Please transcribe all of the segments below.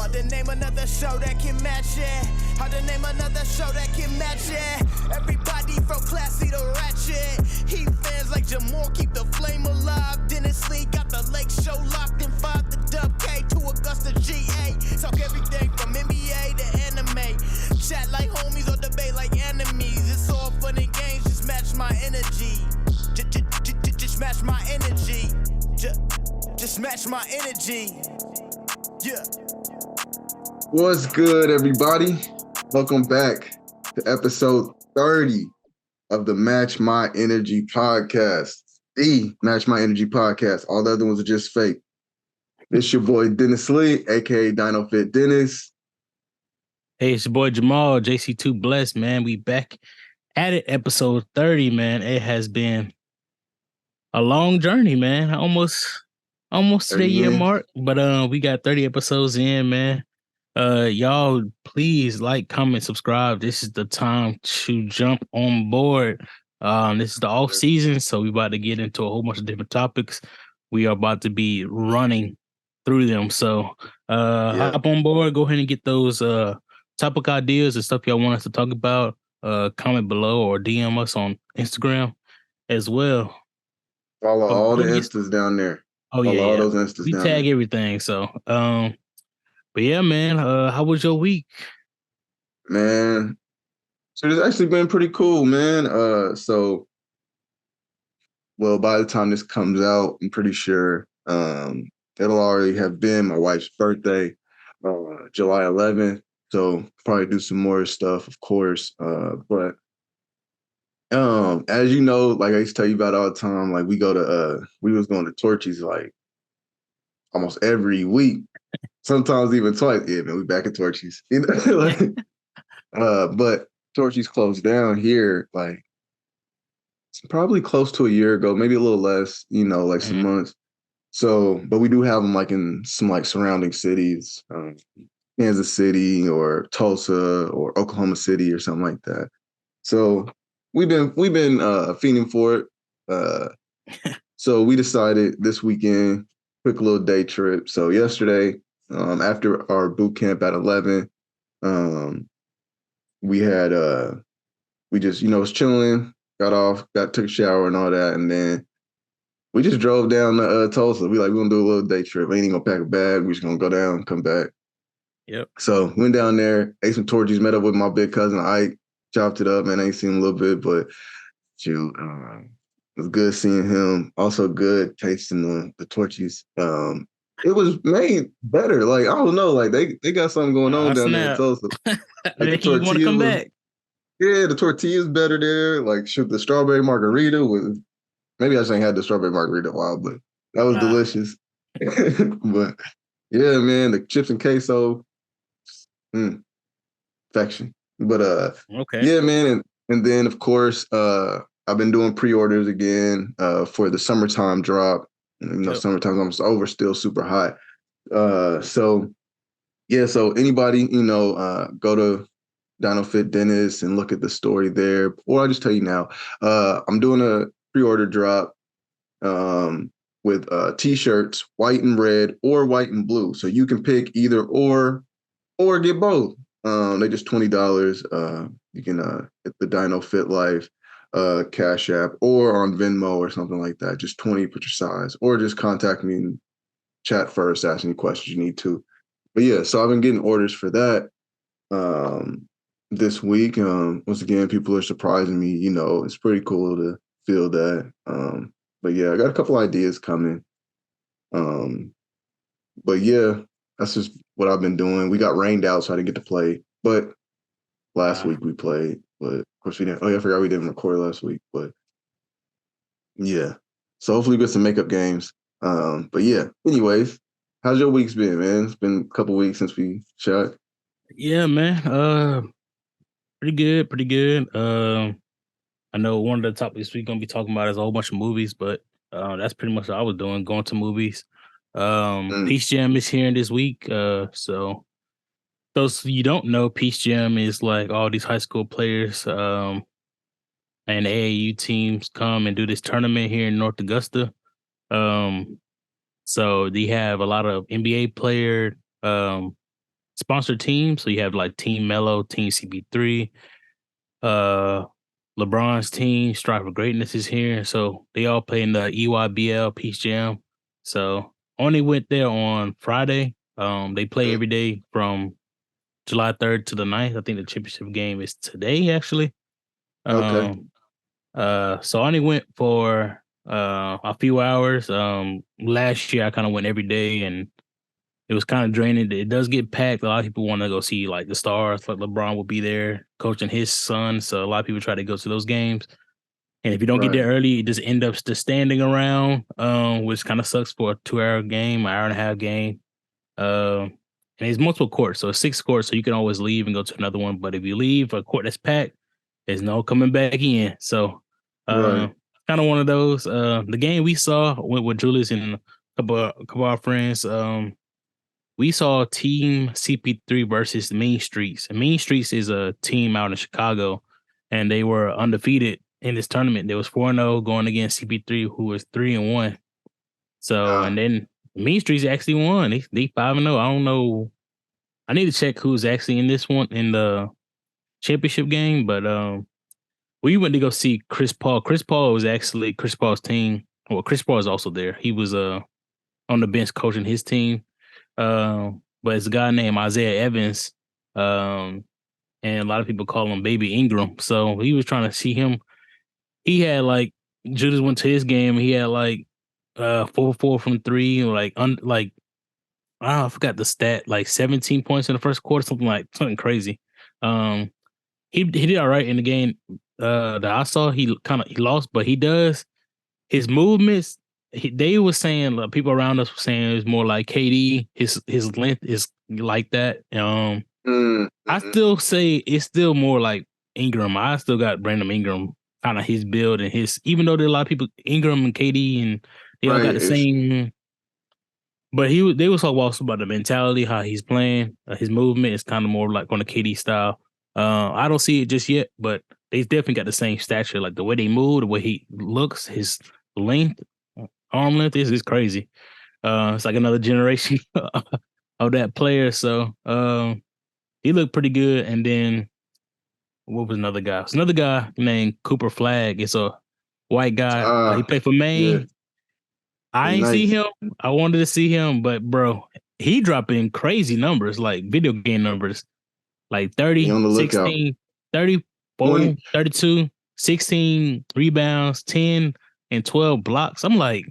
Hard to name another show that can match it. Hard to name another show that can match it. Everybody from classy to ratchet. Heat fans like Jamal keep the flame alive. Dennis Lee got the lake show locked in 5 to Dub K to Augusta GA. Talk everything from NBA to anime. Chat like homies or debate like enemies. It's all fun and games, just match my energy. Just match my energy. Just match my energy. Yeah. What's good, everybody? Welcome back to episode 30 of the Match My Energy podcast. The Match My Energy podcast. All the other ones are just fake. It's your boy Dennis Lee, aka DINO Fit Dennis. Hey, it's your boy Jamal, JC2 Blessed, man. We back at it, episode 30, man. It has been a long journey, man. Almost to the year mark, but we got 30 episodes in, man. Y'all, please like, comment, subscribe. This is the time to jump on board. This is the off season, so we about to get into a whole bunch of different topics. We are about to be running through them. So hop on board, go ahead and get those topic ideas and stuff y'all want us to talk about. Comment below or DM us on Instagram as well. Follow all the Instas down there. Oh, Follow yeah. all those Instas We down tag there. everything. So, but yeah, man, how was your week? Man, so it's actually been pretty cool, man. Well, by the time this comes out, I'm pretty sure it'll already have been my wife's birthday, July 11th. So probably do some more stuff, of course. But as you know, like I used to tell you about all the time, like we was going to Torchy's like almost every week, sometimes even twice. Yeah, man, we back at Torchy's. You know, like, but Torchy's closed down here, like probably close to a year ago, maybe a little less, you know, like some months. So, but we do have them like in some like surrounding cities, Kansas City or Tulsa or Oklahoma City or something like that. So we've been feeding for it. So we decided this weekend, quick little day trip. So yesterday, after our boot camp at 11, we just, you know, was chilling, took a shower and all that, and then we just drove down to Tulsa. We're gonna do a little day trip. We ain't even gonna pack a bag. We're just gonna go down, come back. Yep. So went down there, ate some torchies, met up with my big cousin Ike, chopped it up, man. I ain't seen him a little bit, but shoot, it was good seeing him. Also good tasting the torchies. It was made better. Like, I don't know, like they got something going on down there in Tulsa. Like you want to come back? Yeah, the tortilla's better there. Like, shoot, the strawberry margarita was, maybe I just ain't had the strawberry margarita in a while, but that was delicious. But yeah, man, the chips and queso, perfection. But okay, yeah, man, and then of course I've been doing pre-orders again for the summertime drop. You know, summertime's almost over, still super hot. So anybody, you know, go to DINO Fit Dennis and look at the story there. Or I'll just tell you now, I'm doing a pre-order drop with t-shirts, white and red or white and blue. So you can pick either or get both. They're just $20. You can hit the DINO Fit Life Cash App or on Venmo or something like that. Just 20, put your size, or just contact me and chat first, ask any questions you need to. But yeah, so I've been getting orders for that this week. Once again, people are surprising me. You know, it's pretty cool to feel that. But yeah, I got a couple ideas coming. But yeah, that's just what I've been doing. We got rained out, so I didn't get to play. But last week we played. But of course we didn't. Oh yeah, I forgot we didn't record last week. But yeah, so hopefully we get some makeup games. But yeah, anyways, how's your week's been, man? It's been a couple weeks since we shot. Yeah, man. Pretty good. I know one of the topics we're gonna be talking about is a whole bunch of movies, but that's pretty much what I was doing, going to movies. Peace Jam is here this week. So those you don't know, Peace Jam is like all these high school players and AAU teams come and do this tournament here in North Augusta. So they have a lot of NBA player sponsored teams. So you have like Team Mello, Team CP3, LeBron's team, Strive for Greatness is here. So they all play in the EYBL Peace Jam. So only went there on Friday. They play every day from July 3rd to the 9th. I think the championship game is today, actually. Okay. So I only went for a few hours. Last year I kind of went every day, and it was kind of draining. It does get packed. A lot of people want to go see like the stars. Like LeBron will be there coaching his son, so a lot of people try to go to those games. And if you don't get there early, you just end up just standing around, which kind of sucks for a 2-hour game, an hour and a half game. And it's multiple courts, so it's 6 courts, so you can always leave and go to another one. But if you leave a court that's packed, there's no coming back in. So kind of one of those. The game we saw went with Julius and a couple of our friends. We saw Team CP3 versus Mean Streets. And Mean Streets is a team out in Chicago, and they were undefeated in this tournament. They was 4-0 going against CP3, who was 3-1. So, and then Mean Streets actually won. They 5-0. I don't know. I need to check who's actually in this one in the championship game, but we went to go see Chris Paul. Chris Paul was actually Chris Paul's team. Well, Chris Paul is also there. He was on the bench coaching his team. But it's a guy named Isaiah Evans. And a lot of people call him Baby Ingram. So he was trying to see him. He had like Judas went to his game. He had like 4-4 from 3, I forgot the stat, like 17 points in the first quarter, something crazy. He did all right in the game that I saw. He lost, but he does his movements. They were saying, people around us were saying it was more like KD. His length is like that. I still say it's still more like Ingram. I still got Brandon Ingram, kind of his build and his. Even though there are a lot of people, Ingram and KD, and they all got the same. But they was talking also about the mentality, how he's playing, his movement is kind of more like on the KD style. I don't see it just yet, but they definitely got the same stature, like the way they move, the way he looks, his length, arm length is crazy. It's like another generation of that player. So he looked pretty good. And then what was another guy? It's another guy named Cooper Flagg. It's a white guy. He played for Maine. Yeah. I ain't see him. I wanted to see him, but bro, he dropping crazy numbers, like video game numbers, like 30, 16, 34, 20. 32, 16 rebounds, 10 and 12 blocks. I'm like,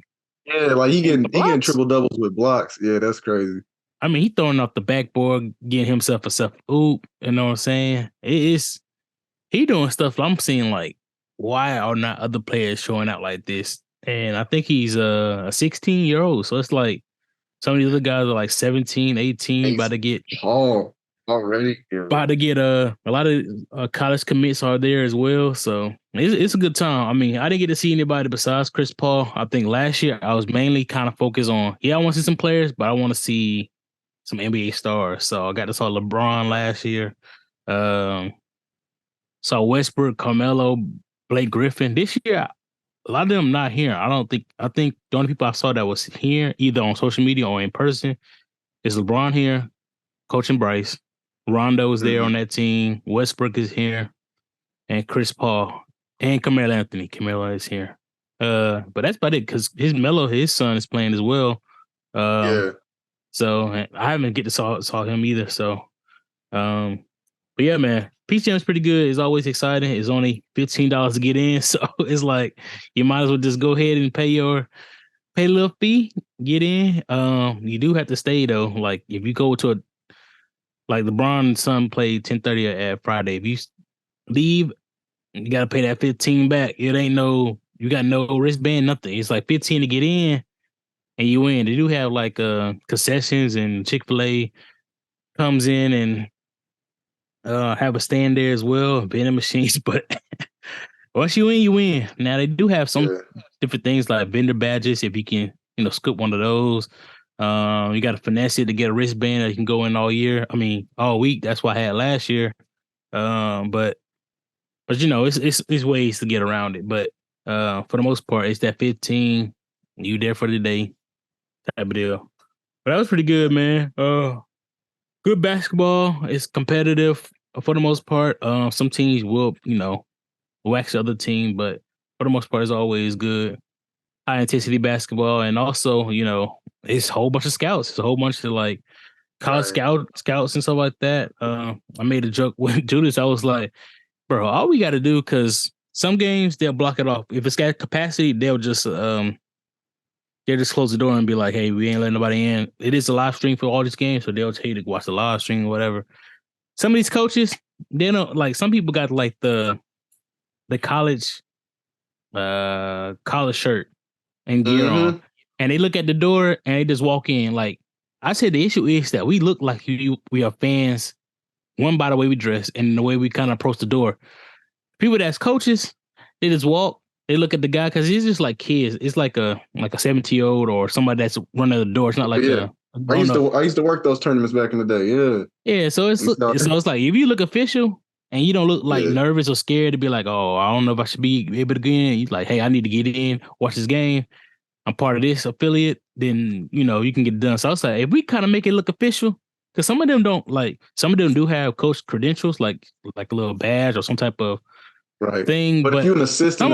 yeah, like he getting triple doubles with blocks. Yeah, that's crazy. I mean, he throwing off the backboard, getting himself a self oop. You know what I'm saying? He doing stuff I'm seeing like, why are not other players showing out like this? And I think he's a 16-year-old. So it's like some of the other guys are like 17, 18, about to get already. Yeah. About to get a lot of college commits are there as well. So it's a good time. I mean, I didn't get to see anybody besides Chris Paul. I think last year I was mainly kind of focused on, I want to see some players, but I want to see some NBA stars. So I got to saw LeBron last year. Saw Westbrook, Carmelo, Blake Griffin. This year, a lot of them not here. I think the only people I saw that was here, either on social media or in person, is LeBron here, coaching Bryce. Rondo is there on that team. Westbrook is here. And Chris Paul. And Carmelo Anthony. Carmelo is here. But that's about it, because his son is playing as well. So I haven't get to saw him either. So but yeah, man. Peace Jam's pretty good. It's always exciting. It's only $15 to get in. So it's like you might as well just go ahead and pay a little fee, get in. You do have to stay though. Like if you go to like LeBron's son played 10:30 at Friday. If you leave, you gotta pay that 15 back. It ain't you got no wristband, nothing. It's like 15 to get in and you win. They do have like concessions, and Chick-fil-A comes in and have a stand there as well, vending machines. But once you win, you win. Now they do have some different things like vendor badges. If you can, scoop one of those. You got to finesse it to get a wristband that you can go in all year. I mean, all week. That's what I had last year. But it's ways to get around it. But for the most part, it's that 15. You there for the day type of deal. But that was pretty good, man. Good good basketball. It's competitive for the most part. Some teams will, wax the other team, but for the most part, it's always good. High intensity basketball, and also, it's a whole bunch of scouts. It's a whole bunch of like college Right. scouts and stuff like that. I made a joke with Judas. I was like, bro, all we got to do, because some games they'll block it off. If it's got capacity, they'll just close the door and be like, hey, we ain't letting nobody in. It is a live stream for all these games, so they'll tell you to watch the live stream or whatever. Some of these coaches, they don't like. Some people got like the college shirt and gear on, and they look at the door and they just walk in. Like I said, the issue is that we look like we are fans. One, by the way we dress and the way we kind of approach the door. People that's coaches, they just walk. They look at the guy because he's just like kids. It's like a 17-year-old or somebody that's running the door. It's not like a I used to work those tournaments back in the day. Yeah. Yeah, so it's like if you look official and you don't look like nervous or scared to be like, oh, I don't know if I should be able to get in. You're like, hey, I need to get in, watch this game. I'm part of this affiliate. Then you can get it done. So I was like, if we kind of make it look official, because some of them don't like. Some of them do have coach credentials, like a little badge or some type of thing. But if you're an assistant,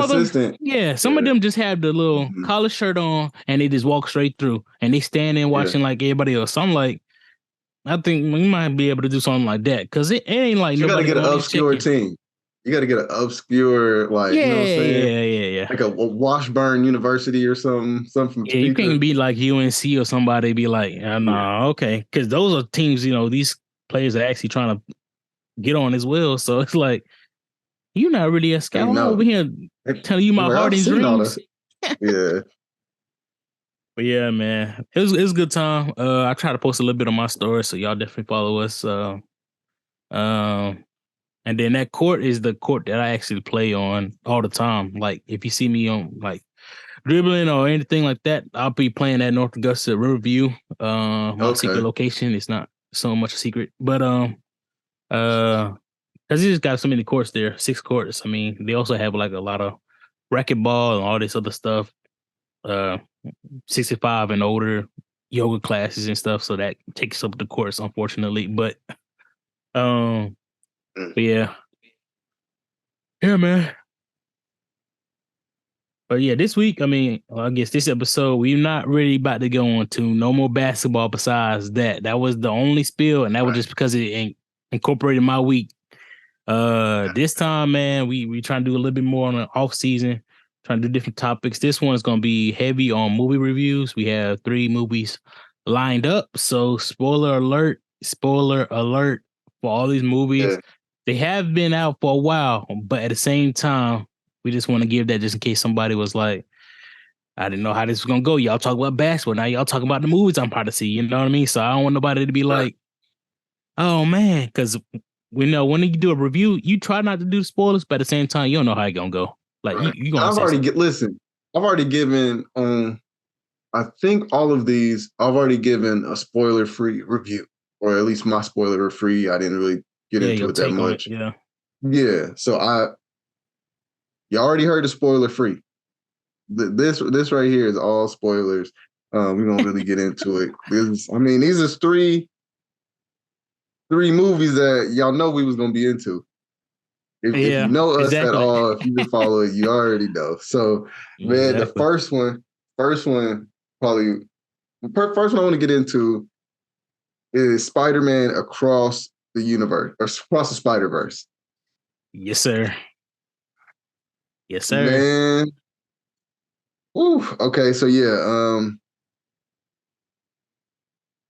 some of them just have the little collar shirt on and they just walk straight through and they stand there watching like everybody else. So I'm like, I think we might be able to do something like that because it ain't like you got to get an obscure team. You got to get an obscure, like, you know what I'm saying? Yeah. Like a Washburn University or something from you can't be like UNC or somebody be like, no, okay. Because those are teams, these players are actually trying to get on as well. So it's like, you're not really a scout. I'm over here telling you my heart and dreams. Yeah. But yeah, man, it was a good time. I try to post a little bit on my story, so y'all definitely follow us. And then that court is the court that I actually play on all the time. Like if you see me on like dribbling or anything like that, I'll be playing at North Augusta Riverview. My secret location. It's not so much a secret, but because he just got so many courts there, 6 courts. I mean, they also have like a lot of racquetball and all this other stuff. 65 and older yoga classes and stuff, so that takes up the course, unfortunately. But yeah, man. But yeah, this week, I mean, I guess this episode, we're not really about to go on to no more basketball besides that. That was the only spill, and that was just because it incorporated my week. This time, man, we trying to do a little bit more on the off season, trying to do different topics. This one is going to be heavy on movie reviews. We have 3 movies lined up. So spoiler alert for all these movies. Yeah. They have been out for a while, but at the same time, we just want to give that just in case somebody was like, I didn't know how this was going to go. Y'all talk about basketball. Now y'all talking about the movies I'm proud to see. You know what I mean? So I don't want nobody to be like, oh, man, because we know when you do a review, you try not to do spoilers, but at the same time, you don't know how it's going to go. Like you gonna I've already given I think all of these, I've already given a spoiler-free review, or at least my spoiler-free. I didn't really get into it that much. Yeah. So you already heard the spoiler-free. This right here is all spoilers. We don't really get into it. These are 3 movies that y'all know we was gonna be into. If you know us at all, if you just follow it, you already know. So, man, the first one probably first one I want to get into is Spider-Man Across the Universe, or Across the Spiderverse. Yes, sir. Man. Ooh, okay, so yeah,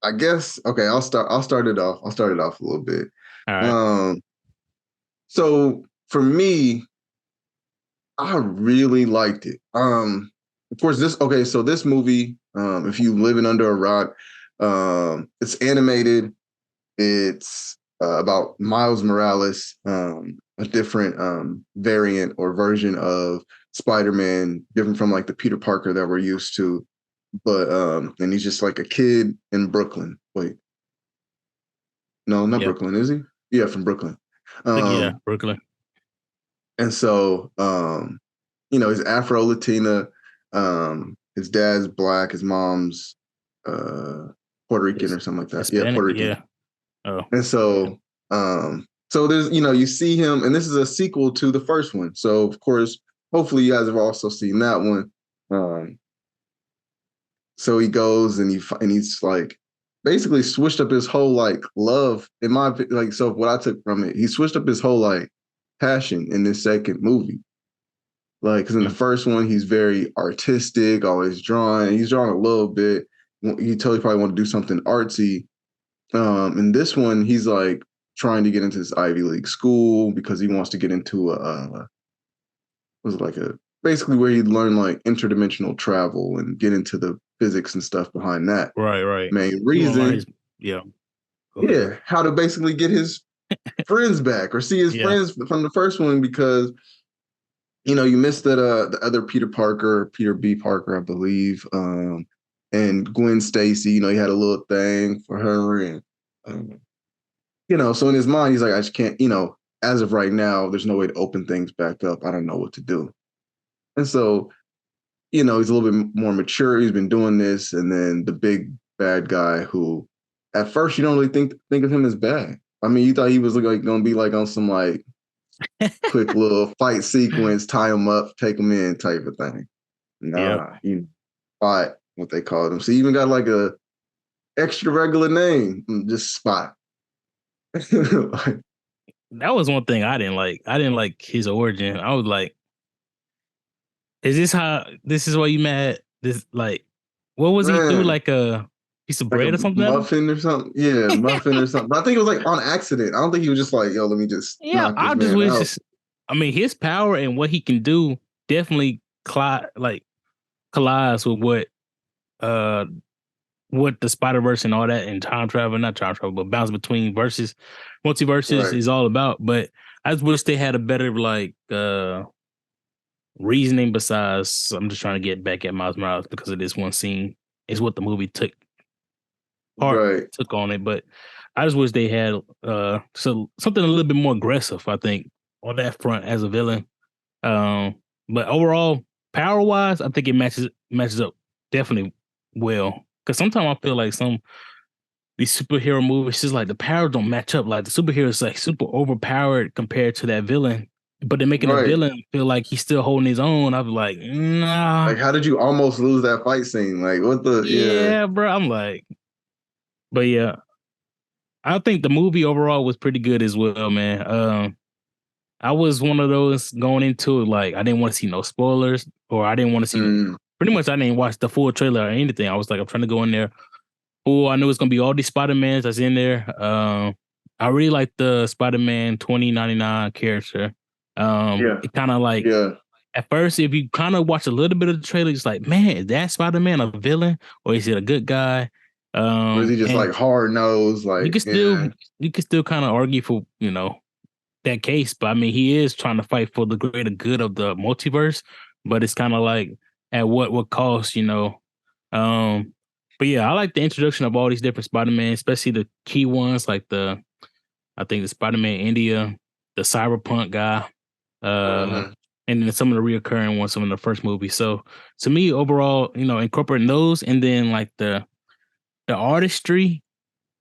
I guess I'll start it off a little bit. All right. So for me, I really liked it. Of course, so this movie, if you living under a rock, it's animated. It's about Miles Morales, a different variant or version of Spider-Man, different from like the Peter Parker that we're used to. But and he's just like a kid in Brooklyn. Wait. No, not Brooklyn, is he? Yeah, from Brooklyn. Brooklyn. And so, he's Afro-Latina. His dad's Black. His mom's Puerto Rican or something like that. Hispanic, Puerto Rican. Yeah. Oh, And so there's, you see him, and this is a sequel to the first one. So of course, hopefully you guys have also seen that one. So he goes and he's like basically switched up his whole like love in my like. So what I took from it, he switched up his whole like passion in this second movie. Like, because in the first one, he's very artistic, always drawing. He's drawing a little bit. He totally probably want to do something artsy. In this one, he's like trying to get into this Ivy League school because he wants to get into was it like a basically where he'd learn like interdimensional travel and get into the physics and stuff behind that. right. Main reason, yeah, how to basically get his friends back or see his friends from the first one because you missed that the other Peter B. Parker, I believe, and Gwen Stacy. He had a little thing for her, and so in his mind, he's like, I just can't. As of right now, there's no way to open things back up. I don't know what to do, and so he's a little bit more mature. He's been doing this, and then the big bad guy who, at first, you don't really think of him as bad. I mean, you thought he was like going to be like on some like quick little fight sequence, tie him up, take him in type of thing. Nah, he Spot, what they called him. So he even got like a extra regular name, just Spot. That was one thing I didn't like. I didn't like his origin. I was like, is this why you mad? This like, what was he do? Like a piece of bread or something? Muffin or something? Yeah, muffin or something. But I think it was like on accident. I don't think he was just like, yo, let me just knock this man out. I mean, his power and what he can do definitely collides with what the Spiderverse and all that and not time travel, but bounce between multiverses is all about. But I just wish they had a better like reasoning besides I'm just trying to get back at Miles Morales because of this one scene is what the movie took on it. But I just wish they had something a little bit more aggressive, I think, on that front as a villain. But overall, power wise, I think it matches up definitely well. Because sometimes I feel like these superhero movies, just like the powers don't match up. Like the superhero is like super overpowered compared to that villain, but they're making the villain feel like he's still holding his own. I was like, nah. Like, how did you almost lose that fight scene? Like, what the? Yeah, bro. I'm like, but yeah, I think the movie overall was pretty good as well, man. I was one of those going into it like I didn't want to see no spoilers, or I didn't want to see. Pretty much, I didn't watch the full trailer or anything. I was like, I'm trying to go in there. Oh, I knew it's gonna be all these Spider-Mans that's in there. I really like the Spider-Man 2099 character. It kind of like at first, if you kind of watch a little bit of the trailer, it's like, man, is that Spider-Man a villain or is it a good guy? Or is he just like hard nosed? Like you can still kind of argue for that case, but I mean, he is trying to fight for the greater good of the multiverse. But it's kind of like at what cost, But yeah, I like the introduction of all these different Spider-Man, especially the key ones like I think the Spider-Man India, the Cyberpunk guy, and then some of the reoccurring ones from the first movie. So to me, overall, incorporating those and then like the artistry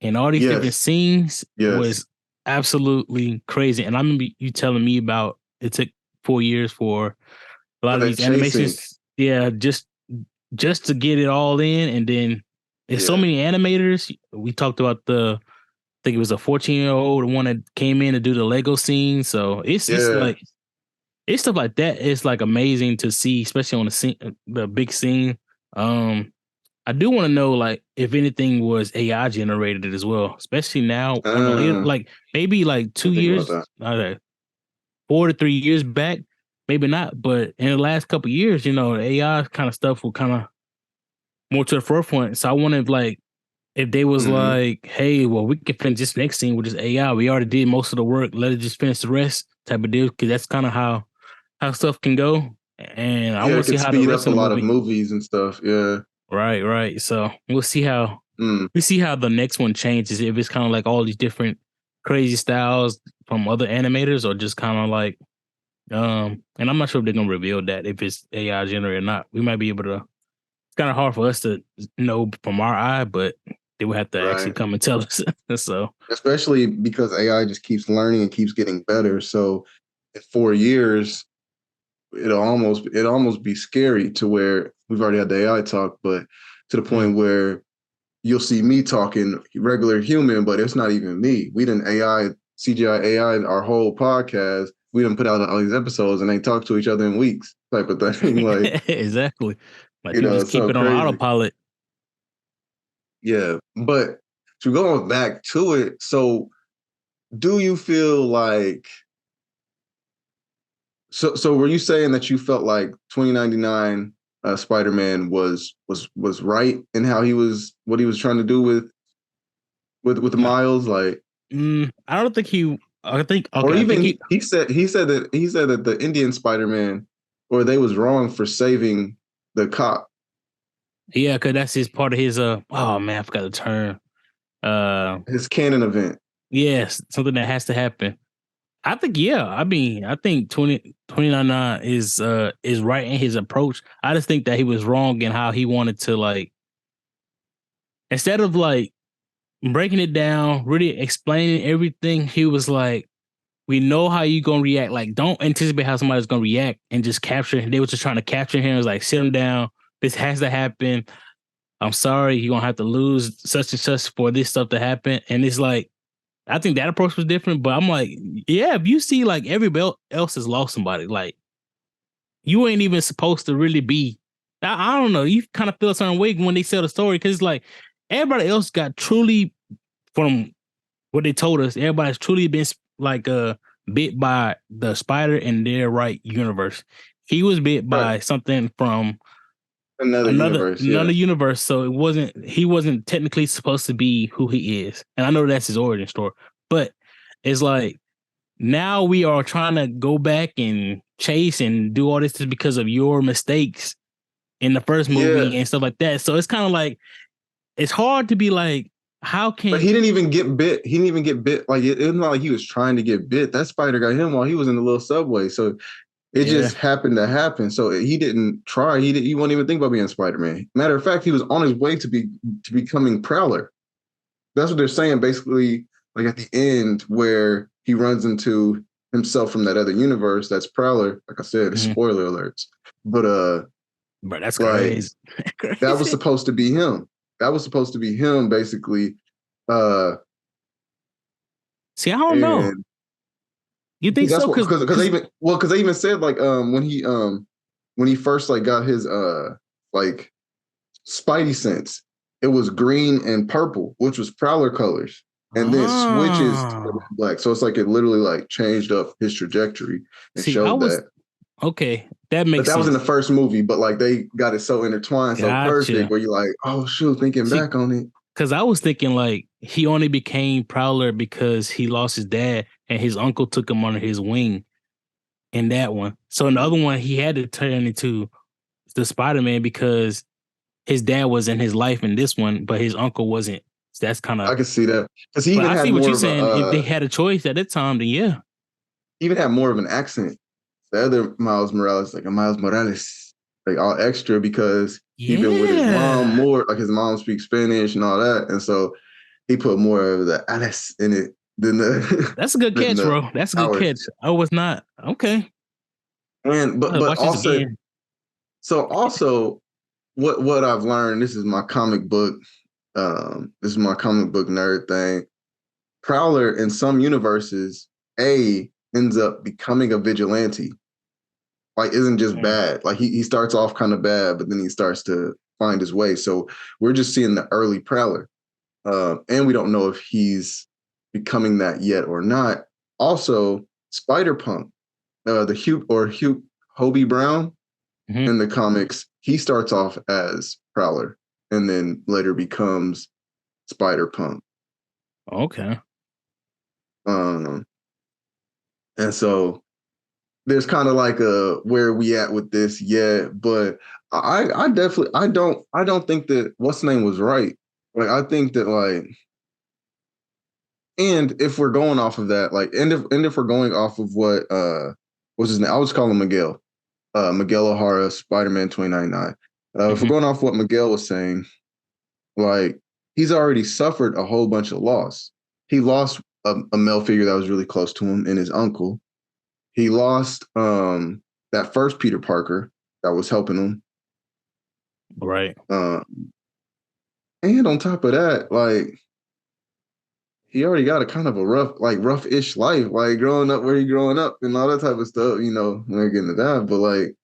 and all these different scenes was absolutely crazy. And I remember you telling me about it took 4 years for a lot of these animations. Yeah, just to get it all in, and then there's so many animators. We talked about I think it was a 14-year-old one that came in to do the Lego scene. So it's like it's stuff like that. It's like amazing to see, especially on the big scene. I do want to know like if anything was AI generated as well, especially now on the later, like maybe like 2 years, 4 to 3 years back. Maybe not, but in the last couple of years, the AI kind of stuff will kind of more to the forefront. So I wonder if they was like, hey, well, we can finish this next scene with this AI. We already did most of the work. Let it just finish the rest type of deal. Because that's kind of how stuff can go. And I want to see how the rest of the movie. A lot of movies and stuff. Yeah. Right. So we'll see how the next one changes. If it's kind of like all these different crazy styles from other animators, or just kind of like. And I'm not sure if they're gonna reveal that if it's AI generated or not. We might be able to. It's kind of hard for us to know from our eye, but they would have to actually come and tell us. So especially because AI just keeps learning and keeps getting better. So in 4 years, it'll almost be scary to where we've already had the AI talk, but to the point where you'll see me talking regular human, but it's not even me. We didn't CGI AI our whole podcast. We didn't put out all these episodes and they talk to each other in weeks, type of thing. Like exactly, like people just keep so it on crazy. autopilot. Yeah, but to go back to it, so do you feel like so were you saying that you felt like 2099 Spider-Man was right in how what he was trying to do with the Miles, like I don't think he. I think okay. Or even I think he said that the Indian Spider-Man, or they was wrong for saving the cop. yeah, because that's his part of his. Oh man, I forgot the term. His canon event. Yes, something that has to happen. I think yeah. I mean, I think 2099 is right in his approach. I just think that he was wrong in how he wanted to, like, instead of like breaking it down, really explaining everything, he was like, we know how you gonna react. Like, don't anticipate how somebody's gonna react and just capture him. They were just trying to capture him. It was like, sit him down. This has to happen. I'm sorry, you're gonna have to lose such and such for this stuff to happen. And it's like, I think that approach was different, but I'm like, yeah, if you see like everybody else has lost somebody, like you ain't even supposed to really be. I don't know. You kind of feel a certain way when they tell the story because it's like everybody else got truly, from what they told us, everybody's truly been like bit by the spider in their right universe. He was bit by something from another universe. So he wasn't technically supposed to be who he is. And I know that's his origin story, but it's like now we are trying to go back and chase and do all this because of your mistakes in the first movie and stuff like that. So it's kind of like, it's hard to be like, how can... But he didn't even get bit. He didn't even get bit. Like it's not like he was trying to get bit. That spider got him while he was in the little subway. So it just happened to happen. So he didn't try. He won't even think about being Spider-Man. Matter of fact, he was on his way to becoming Prowler. That's what they're saying, basically, like at the end where he runs into himself from that other universe. That's Prowler. Like I said, spoiler alerts. But that's crazy. That was supposed to be him. That was supposed to be him, basically. See, I don't know. You think so? Because they even said like when he first like got his like Spidey sense, it was green and purple, which was Prowler colors, and then switches to black. So it's like it literally like changed up his trajectory and showed that. Okay, that makes sense. But that was in the first movie, but like they got it so intertwined, so perfect, where you're like, oh shoot, thinking back on it. Because I was thinking like he only became Prowler because he lost his dad and his uncle took him under his wing in that one. So in the other one, he had to turn into the Spider-Man because his dad was in his life in this one, but his uncle wasn't. So that's kind of... I can see that. Because he even had what more you're of saying. If they had a choice at that time, then yeah. He even had more of an accent. The other Miles Morales, like a Miles Morales, like all extra because he'd been with his mom more, like his mom speaks Spanish and all that. And so he put more of the Alice in it than the... That's a good catch, bro. That's a good catch. I was not... Okay. And but also... So also what I've learned, this is my comic book nerd thing. Prowler in some universes, ends up becoming a vigilante. Like isn't just bad. Like he starts off kind of bad, but then he starts to find his way. So we're just seeing the early Prowler. And we don't know if he's becoming that yet or not. Also, Spider-Punk, Hugh Hobie Brown in the comics, he starts off as Prowler and then later becomes Spider-Punk. Okay. And so there's kind of like a where we at with this, but I don't think that what's the name was right. Like I think that like, and if we're going off of that, like, and if we're going off of what what's his name? I was calling Miguel O'Hara, Spider-Man 2099. If we're going off what Miguel was saying, like he's already suffered a whole bunch of loss. He lost a male figure that was really close to him and his uncle. He lost that first Peter Parker that was helping him. Right. And on top of that, like, he already got a kind of a rough-ish life, like growing up where he growing up and all that type of stuff, you know, we're getting to that, but like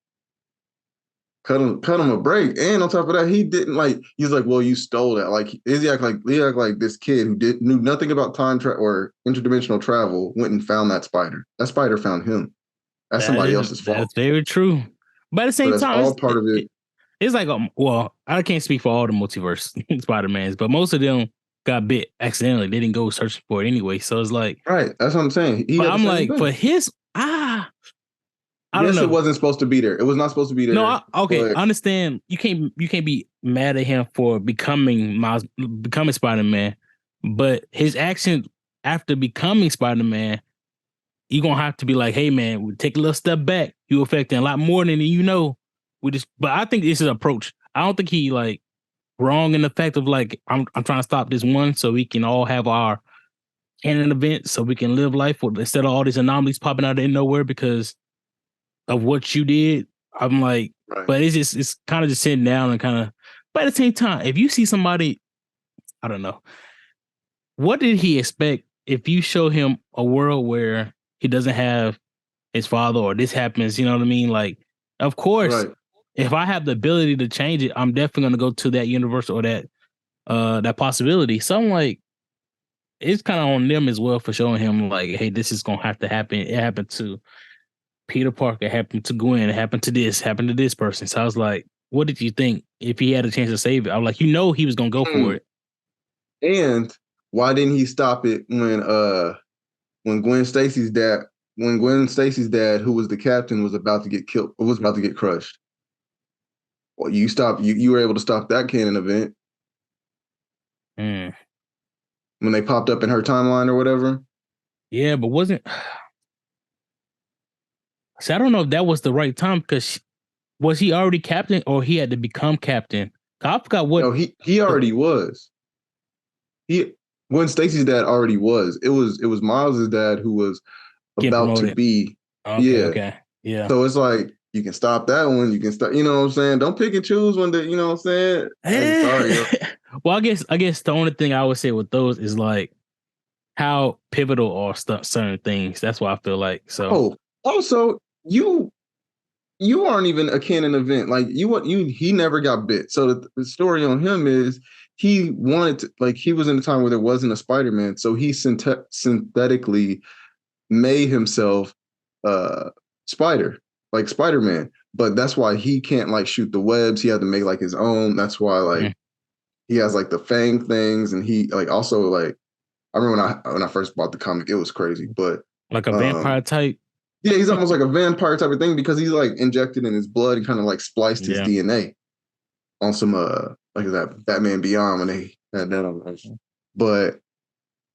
cut him a break. And on top of that, he didn't like, he's like, well, you stole that. Like, he act like this kid who knew nothing about time or interdimensional travel went and found that spider. That spider found him. That's somebody else's fault. That's very true. But at the same time, all part of it. It's like, well, I can't speak for all the multiverse Spider-Mans, but most of them got bit accidentally. They didn't go searching for it anyway. So it's like, right. That's what I'm saying. But I'm like, for his, I don't know. It wasn't supposed to be there. It was not supposed to be there. No, I understand. You can't be mad at him for becoming Spider-Man, but his action after becoming Spider-Man, you're gonna have to be like, hey man, we take a little step back. You affecting a lot more than you know. But I think this is an approach. I don't think he like wrong in the fact of like, I'm trying to stop this one so we can all have our canon event so we can live life instead of all these anomalies popping out of nowhere because of what you did. I'm like, right. But it's kind of just sitting down and kind of, but at the same time, if you see somebody, I don't know, what did he expect if you show him a world where he doesn't have his father or this happens, you know what I mean? Like, of course, right. If I have the ability to change it, I'm definitely going to go to that universe or that possibility. So I'm like, it's kind of on them as well for showing him like, hey, this is going to have to happen. It happened to Peter Parker, it happened to Gwen, it happened to this person. So I was like, what did you think if he had a chance to save it? I was like, you know, he was going to go for it. And why didn't he stop it when Gwen Stacy's dad, who was the captain, was about to get killed, was about to get crushed? Well, you were able to stop that canon event. When they popped up in her timeline or whatever. Yeah, but I don't know if that was the right time because was he already captain or he had to become captain? I forgot what. No, he already was. Gwen Stacy's dad already was. It was Miles' dad who was about to be. Okay. Yeah. So it's like, you can stop that one. You can stop, you know what I'm saying? Don't pick and choose when you know what I'm saying? Hey, sorry. Well, I guess the only thing I would say with those is like how pivotal are certain things. That's why I feel like so. Oh, also you aren't even a canon event. Like he never got bit. So the story on him is he wanted to, like, he was in a time where there wasn't a Spider-Man. So he synthetically made himself Spider. Like Spider-Man, but that's why he can't like shoot the webs. He had to make like his own. That's why like he has like the fang things, and he like also like I remember when I first bought the comic, it was crazy, but like a vampire type. Yeah, he's almost like a vampire type of thing because he's like injected in his blood and kind of like spliced his DNA on some like that Batman Beyond when they had that on there. But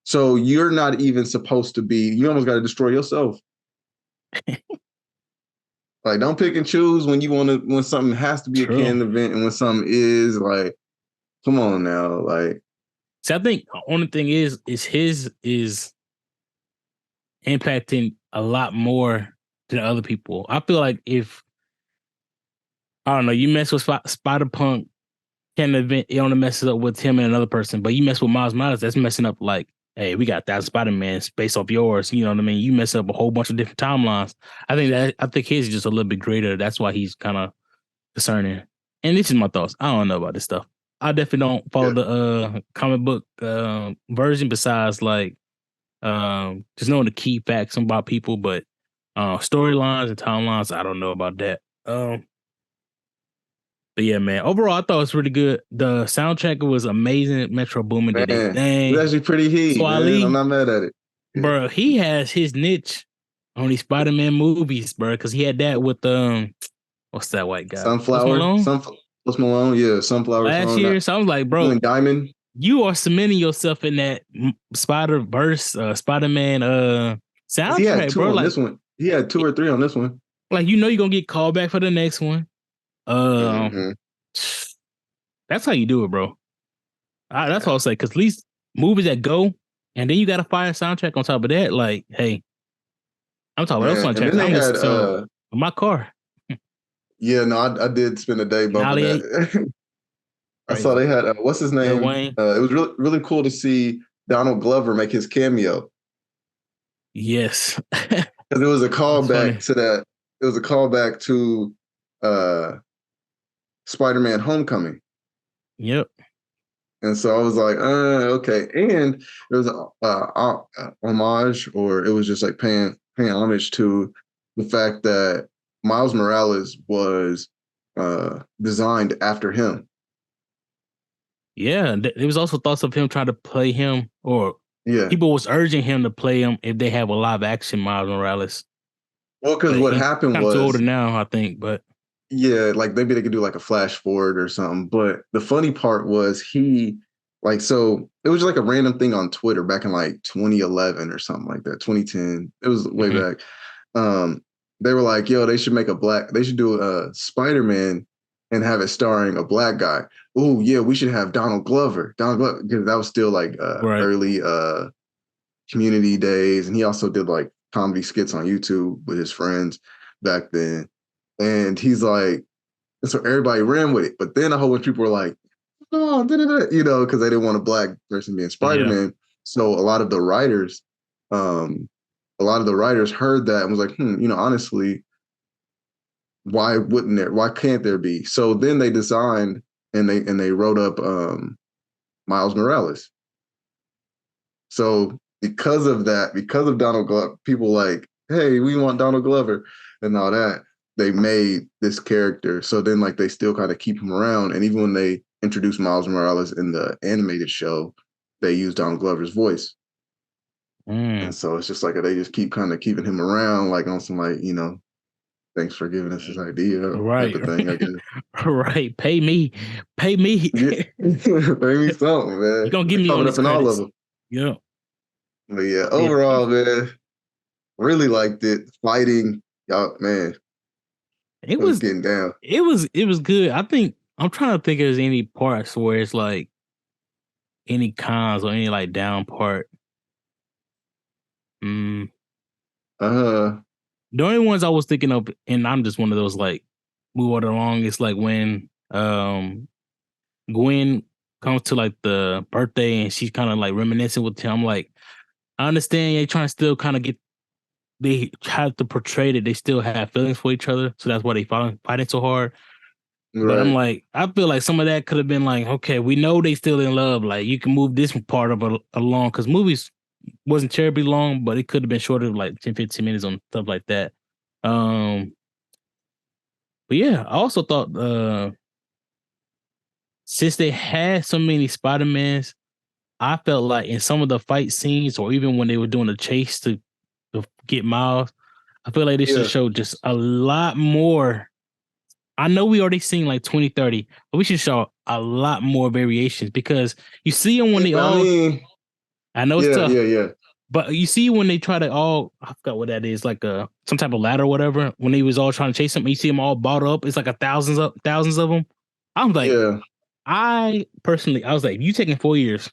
so you're not even supposed to be. You almost got to destroy yourself. Like, don't pick and choose when something has to be a canon event and when something is like, come on now. Like, see, I think the only thing is his is impacting a lot more than other people. I feel like if, I don't know, you mess with Spider-Punk canon event, it only messes up with him and another person, but you mess with Miles Morales, that's messing up like, hey, we got 1,000 Spider-Mans based off yours. You know what I mean? You mess up a whole bunch of different timelines. I think his is just a little bit greater. That's why he's kind of concerning. And this is my thoughts. I don't know about this stuff. I definitely don't follow the comic book version besides like just knowing the key facts about people, but storylines and timelines, I don't know about that. But yeah, man. Overall, I thought it was really good. The soundtrack was amazing. Metro Boomin did it. Dang. It was actually pretty heat. I'm not mad at it. Yeah. Bro, he has his niche on these Spider-Man movies, bro. Because he had that with what's that white guy? Sunflower. Post Malone. Yeah, Sunflower. Last year, so I was like, bro, Diamond. You are cementing yourself in that Spiderverse, Spider-Man soundtrack. He had two on this one. He had 2 or 3 on this one. Like, you know, you're gonna get called back for the next one. That's how you do it, bro. That's what I'll say. Because at least movies that go, and then you got a fire soundtrack on top of that. Like, hey, I'm talking about those Man, and soundtracks. then they I'm had listening to in my car. yeah, no, I did spend a day bumping Nolly 8, that. I saw crazy. they had what's his Lil name? Wayne. It was really cool to see Donald Glover make his cameo Yes. because it was a That's callback funny. to that. It was a callback to uh, Spider-Man: Homecoming, Yep. and so I was like, okay. And it was homage, or it was just like paying homage to the fact that Miles Morales was designed after him. Yeah. There was also thoughts of him trying to play him, or Yeah. people was urging him to play him if they have a live action Miles Morales. Well, because But what he happened kind of too older was, now, I think. But yeah, like maybe they could do like a flash forward or something. But the funny part was so it was just like a random thing on Twitter back in like 2011 or something like that, 2010. It was way Mhm. back. They were like, yo, they should do a Spider-Man and have it starring a black guy. Oh, yeah, we should have Donald Glover. Because that was still like Right. early community days. And he also did like comedy skits on YouTube with his friends back then. And he's like, and so everybody ran with it. But then a whole bunch of people were like, oh, because they didn't want a black person being Yeah. Spider-Man. So a lot of the writers, heard that and was like, honestly, why can't there be? So then they designed and they wrote up Miles Morales. So because of that, because of Donald Glover, people like, hey, we want Donald Glover and all that. They made this character. So then like they still kind of keep him around. And even when they introduced Miles Morales in the animated show, they used Donald Glover's voice. And so it's just like they just keep kind of keeping him around, like on some like, thanks for giving us this idea type Right. of thing, I guess. Right. Pay me. Pay me. Yeah. Pay me something, man. You're gonna get They me on popping these up in all of credits. them. Yeah. But yeah, Yeah. overall, man, really liked it. Fighting, y'all, man, It it was was getting down. it was good. I think I'm trying to think if there's any parts where it's like any cons or any like down part. Mm. Uh, The only ones I was thinking of, and I'm just one of those like move it along, it's like when Gwen comes to like the birthday and she's kind of like reminiscing with him. I'm like, I understand they trying to still kind of they have to portray that they still have feelings for each other. So that's why they fighting so hard. But I'm right. like, I feel like some of that could have been like, okay, we know they still in love. Like you can move this part of it along because movies wasn't terribly long, but it could have been shorter, like 10, 15 minutes on stuff like that. But yeah, I also thought since they had so many Spider-Mans, I felt like in some of the fight scenes or even when they were doing the chase to get Miles, I feel like they should Yeah. show just a lot more. I know we already seen like 20, 30, but we should show a lot more variations because you see them when they I all, mean, I know it's yeah, tough, yeah. but you see when they try to all, I forgot what that is, like some type of ladder or whatever, when they was all trying to chase them, you see them all bought up. It's like thousands of them. I'm like, Yeah. I personally, I was like, you taking 4 years.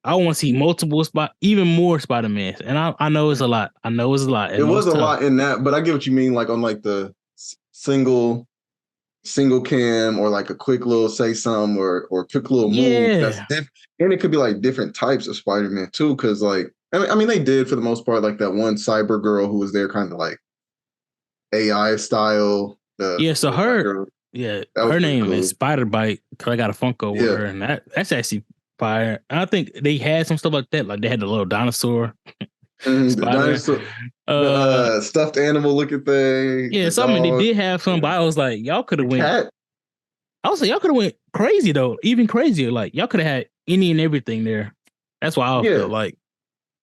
I want to see multiple even more Spider-Mans. And I know it's a lot. I know it's a lot. I It know was it's a tough. lot in that, but I get what you mean, like on like the single cam or like a quick little say something or quick little move that's Yeah. different. And it could be like different types of Spider-Man too, because like I mean they did for the most part like that one cyber girl who was there kind of like AI style. Yeah. So The black her, girl, yeah, that was her pretty name is cool. Spider Bite because I got a Funko with Yeah, her, and that's actually fire. And I think they had some stuff like that. Like they had the little dinosaur the spider. dinosaur, the Uh, stuffed animal looking thing, yeah, the something they dog, did have some, but I was like, y'all could the have went. cat. I was like, y'all could have went crazy though, even crazier. Like y'all could have had any and everything there. That's why I Yeah, felt like.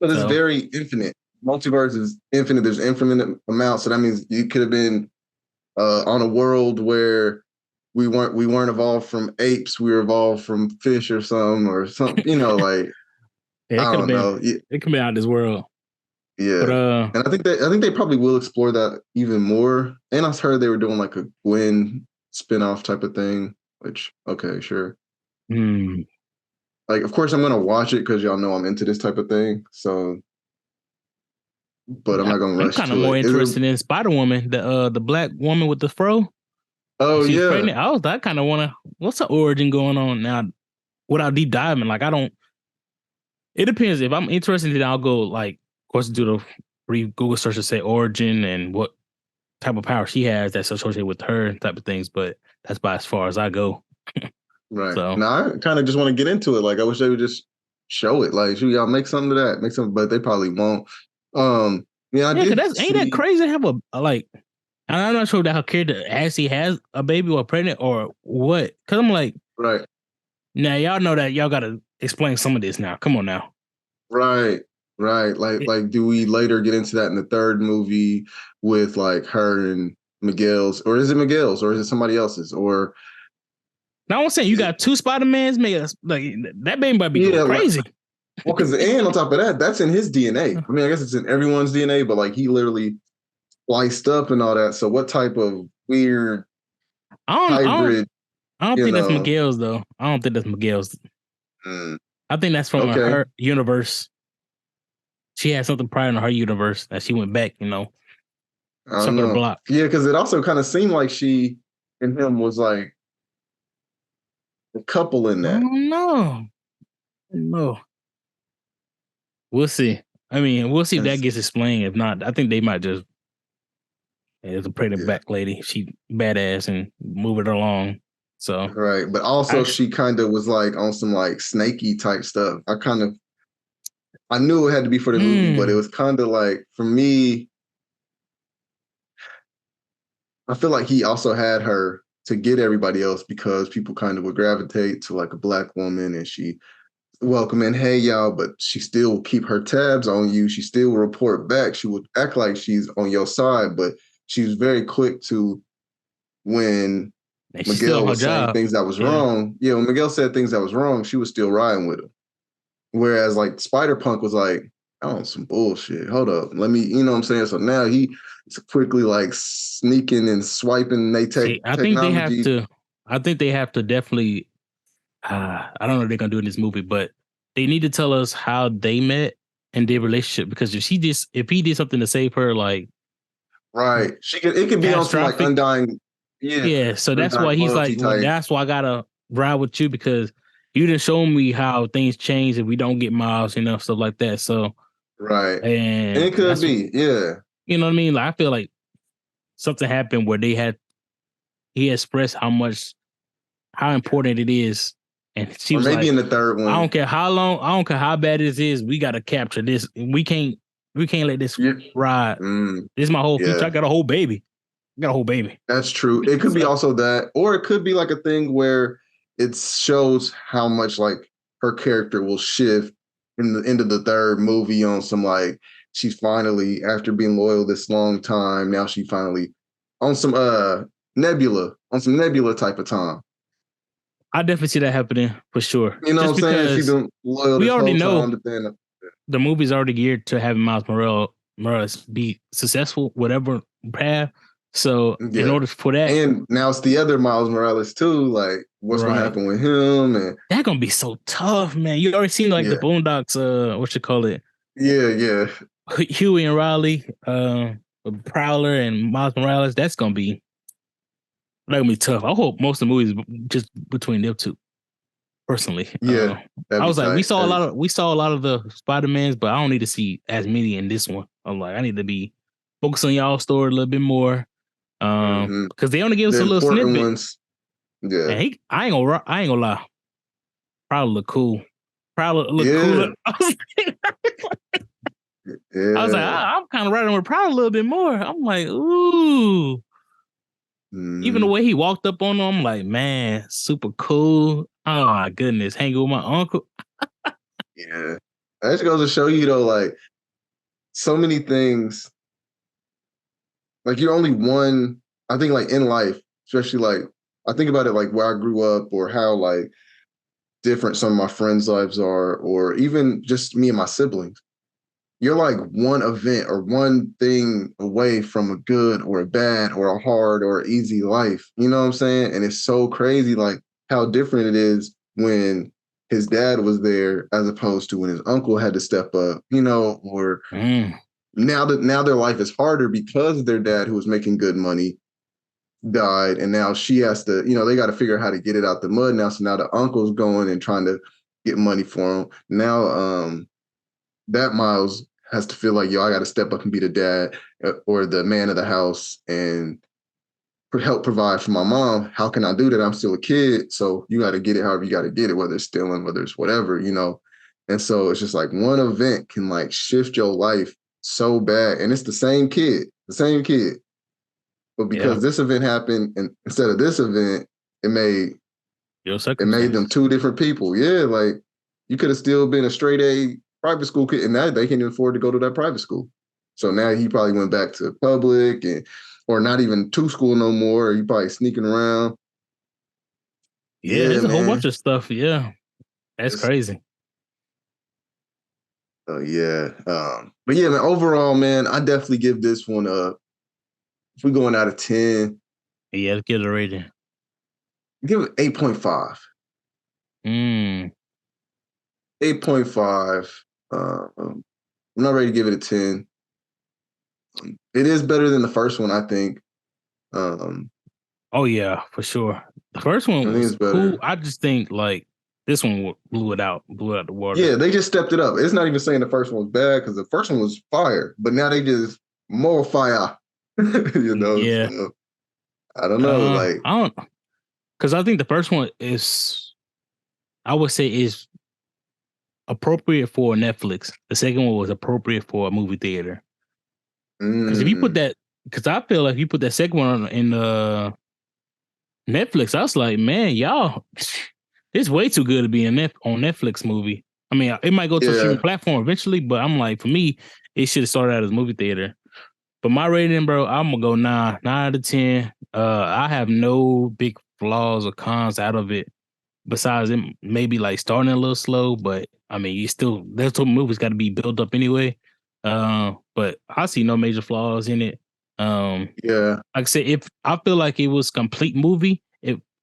but it's So very infinite. Multiverse is infinite. There's infinite amounts. So that means you could have been on a world where we weren't evolved from apes. We were evolved from fish or something. Like yeah, it I could have don't been. know. Yeah, It could be out of this world. But yeah. And I think they probably will explore that even more. And I heard they were doing like a Gwen spinoff type of thing. Which okay, sure. hmm. like, of course, I'm gonna watch it because y'all know I'm into this type of thing. So, but I'm not gonna I'm rush kind of to more it. interested in Spider Woman, the black woman with the fro. Oh She's yeah, pregnant. I kind of want to. What's the origin going on now? Without deep diving, like I don't. It depends. If I'm interested, then I'll go like, of course, do the Google search to say origin and what type of power she has that's associated with her type of things. But that's about as far as I go. right. So Now I kind of just want to get into it. Like, I wish they would just show it. Like, shoot, y'all make something of that, make something, but they probably won't. Yeah, I yeah, cause did ain't that see. crazy to have a like. And I'm not sure that her character actually has a baby or pregnant or what. Cause I'm like, Right, now y'all know that y'all gotta explain some of this now. Come on now. right, right. Like, do we later get into that in the third movie with like her and Miguel's, or is it Miguel's, or is it somebody else's, or Now I'm saying you got two Spider-Mans, make us like that baby might be going yeah, like, crazy. well, because and on top of that, that's in his DNA. I mean, I guess it's in everyone's DNA, but like he literally sliced up and all that. So what type of weird I don't I don't hybrid, I don't you think that's know? Miguel's though. I don't think that's Miguel's. Mm, I think that's from okay, her universe. She had something prior in her universe that she went back, I don't circle the know. block. Yeah, because it also kind of seemed like she and him was like a couple in I that. don't know. No. We'll see. I mean, we'll see if that That's, gets explained. If not, I think they might just as a pregnant yeah, black lady. She badass and move it along. So right. But also, actually, she kind of was like on some like snaky type stuff. I knew it had to be for the movie, but it was kind of like for me. I feel like he also had her to get everybody else because people kind of would gravitate to like a black woman, and she welcome in, hey y'all, but she still will keep her tabs on you. She still will report back. She would act like she's on your side, but she was very quick to when and she's still on Miguel her was saying job. things that was Yeah. wrong. Yeah, when Miguel said things that was wrong, she was still riding with him. Whereas like Spider Punk was like, oh, some bullshit. Hold up. Let me, you know what I'm saying? So now he is quickly like sneaking and swiping they See, technology. I think they have to definitely. I don't know if they're gonna do in this movie, but they need to tell us how they met and their relationship. Because if he did something to save her, like Right. It could be on some like catastrophic, undying, yeah, yeah. So that's undying why he's loyalty like, well, type. that's why I gotta ride with you because you didn't show me how things change if we don't get Miles, stuff like that. So, Right. And and it could that's be, yeah. you know what I mean. Like I feel like something happened where he expressed how important it is, and she Or was maybe like, in the third I one. don't care how long, I don't care how bad this is, we gotta capture this. We can't let this Yeah. ride. Mm, This is my whole future. yeah. I got a whole baby. I got a whole baby. That's true. It could be So also that, or it could be like a thing where it shows how much like her character will shift in the end of the third movie on some like she's finally after being loyal this long time. Now she finally on some Nebula type of time. I definitely see that happening for sure. You know what Just I'm saying? She because been loyal we this already whole know time. But then, the movie's already geared to having Morales be successful, whatever path. So in yeah. order for that, And now it's the other Miles Morales too. Like, what's gonna right, happen with him? And that's gonna be so tough, man. You already seen like the yeah, Boondocks, what you call it, yeah. Huey and Riley, with Prowler and Miles Morales. That's gonna be tough. I hope most of the movies just between them two. Personally, Yeah, that'd I be was like, we tight. saw a lot of the Spider-Mans, but I don't need to see as many in this one. I'm like, I need to be focused on y'all story a little bit more. Mhm. Because they only give us The a little important snippet, ones. Yeah. and I ain't gonna lie, probably look cool, probably look cooler. Yeah. I was like, Yeah. I'm kind of riding with probably a little bit more. I'm like, ooh, even the Mhm. way he walked up on them, I'm like, man, super cool. Oh my goodness, hanging with my uncle. Yeah. That just goes to show you though, like so many things. Like you're only one, I think like in life, especially like I think about it like where I grew up or how like different some of my friends' lives are, or even just me and my siblings. You're like one event or one thing away from a good or a bad or a hard or easy life. You know what I'm saying? And it's so crazy, like how different it is when his dad was there as opposed to when his uncle had to step up, or now their life is harder because their dad, who was making good money, died, and now she has to, they got to figure out how to get it out the mud now. So now the uncle's going and trying to get money for him. Now that Miles has to feel like, I got to step up and be the dad or the man of the house and help provide for my mom. How can I do that? I'm still a kid. So you got to get it however you got to get it, whether it's stealing, whether it's whatever, And so it's just like one event can like shift your life so bad. And it's the same kid. But because this event happened, and instead of this event, it made them two different people. Yeah, like you could have still been a straight A private school kid, and now they can't even afford to go to that private school. So now he probably went back to public or not even to school no more. Or he probably sneaking around. Yeah, there's a whole bunch of stuff. Yeah, that's crazy. Oh yeah, but yeah, man. Overall, man, I definitely give this one if we're going out of 10, yeah, let's get a rating. Give it 8.5. 8.5. I'm not ready to give it a 10. It is better than the first one, I think. Oh yeah, for sure. The first one was cool. I just think like this one blew it out the water. Yeah, they just stepped it up. It's not even saying the first one was bad because the first one was fire, but now they just more fire. Yeah. So, I don't know, because I think the first one I would say is appropriate for Netflix. The second one was appropriate for a movie theater. Because if you put that, because I feel like if you put that second one in Netflix, I was like, man, y'all, it's way too good to be on Netflix movie. I mean, it might go to a streaming platform eventually, but I'm like, for me, it should have started out as a movie theater. But my rating, bro, I'm gonna go 9 out of 10. I have no big flaws or cons out of it. Besides it maybe like starting a little slow, but I mean, there's some movies got to be built up anyway. But I see no major flaws in it. Like I said, I feel like it was a complete movie,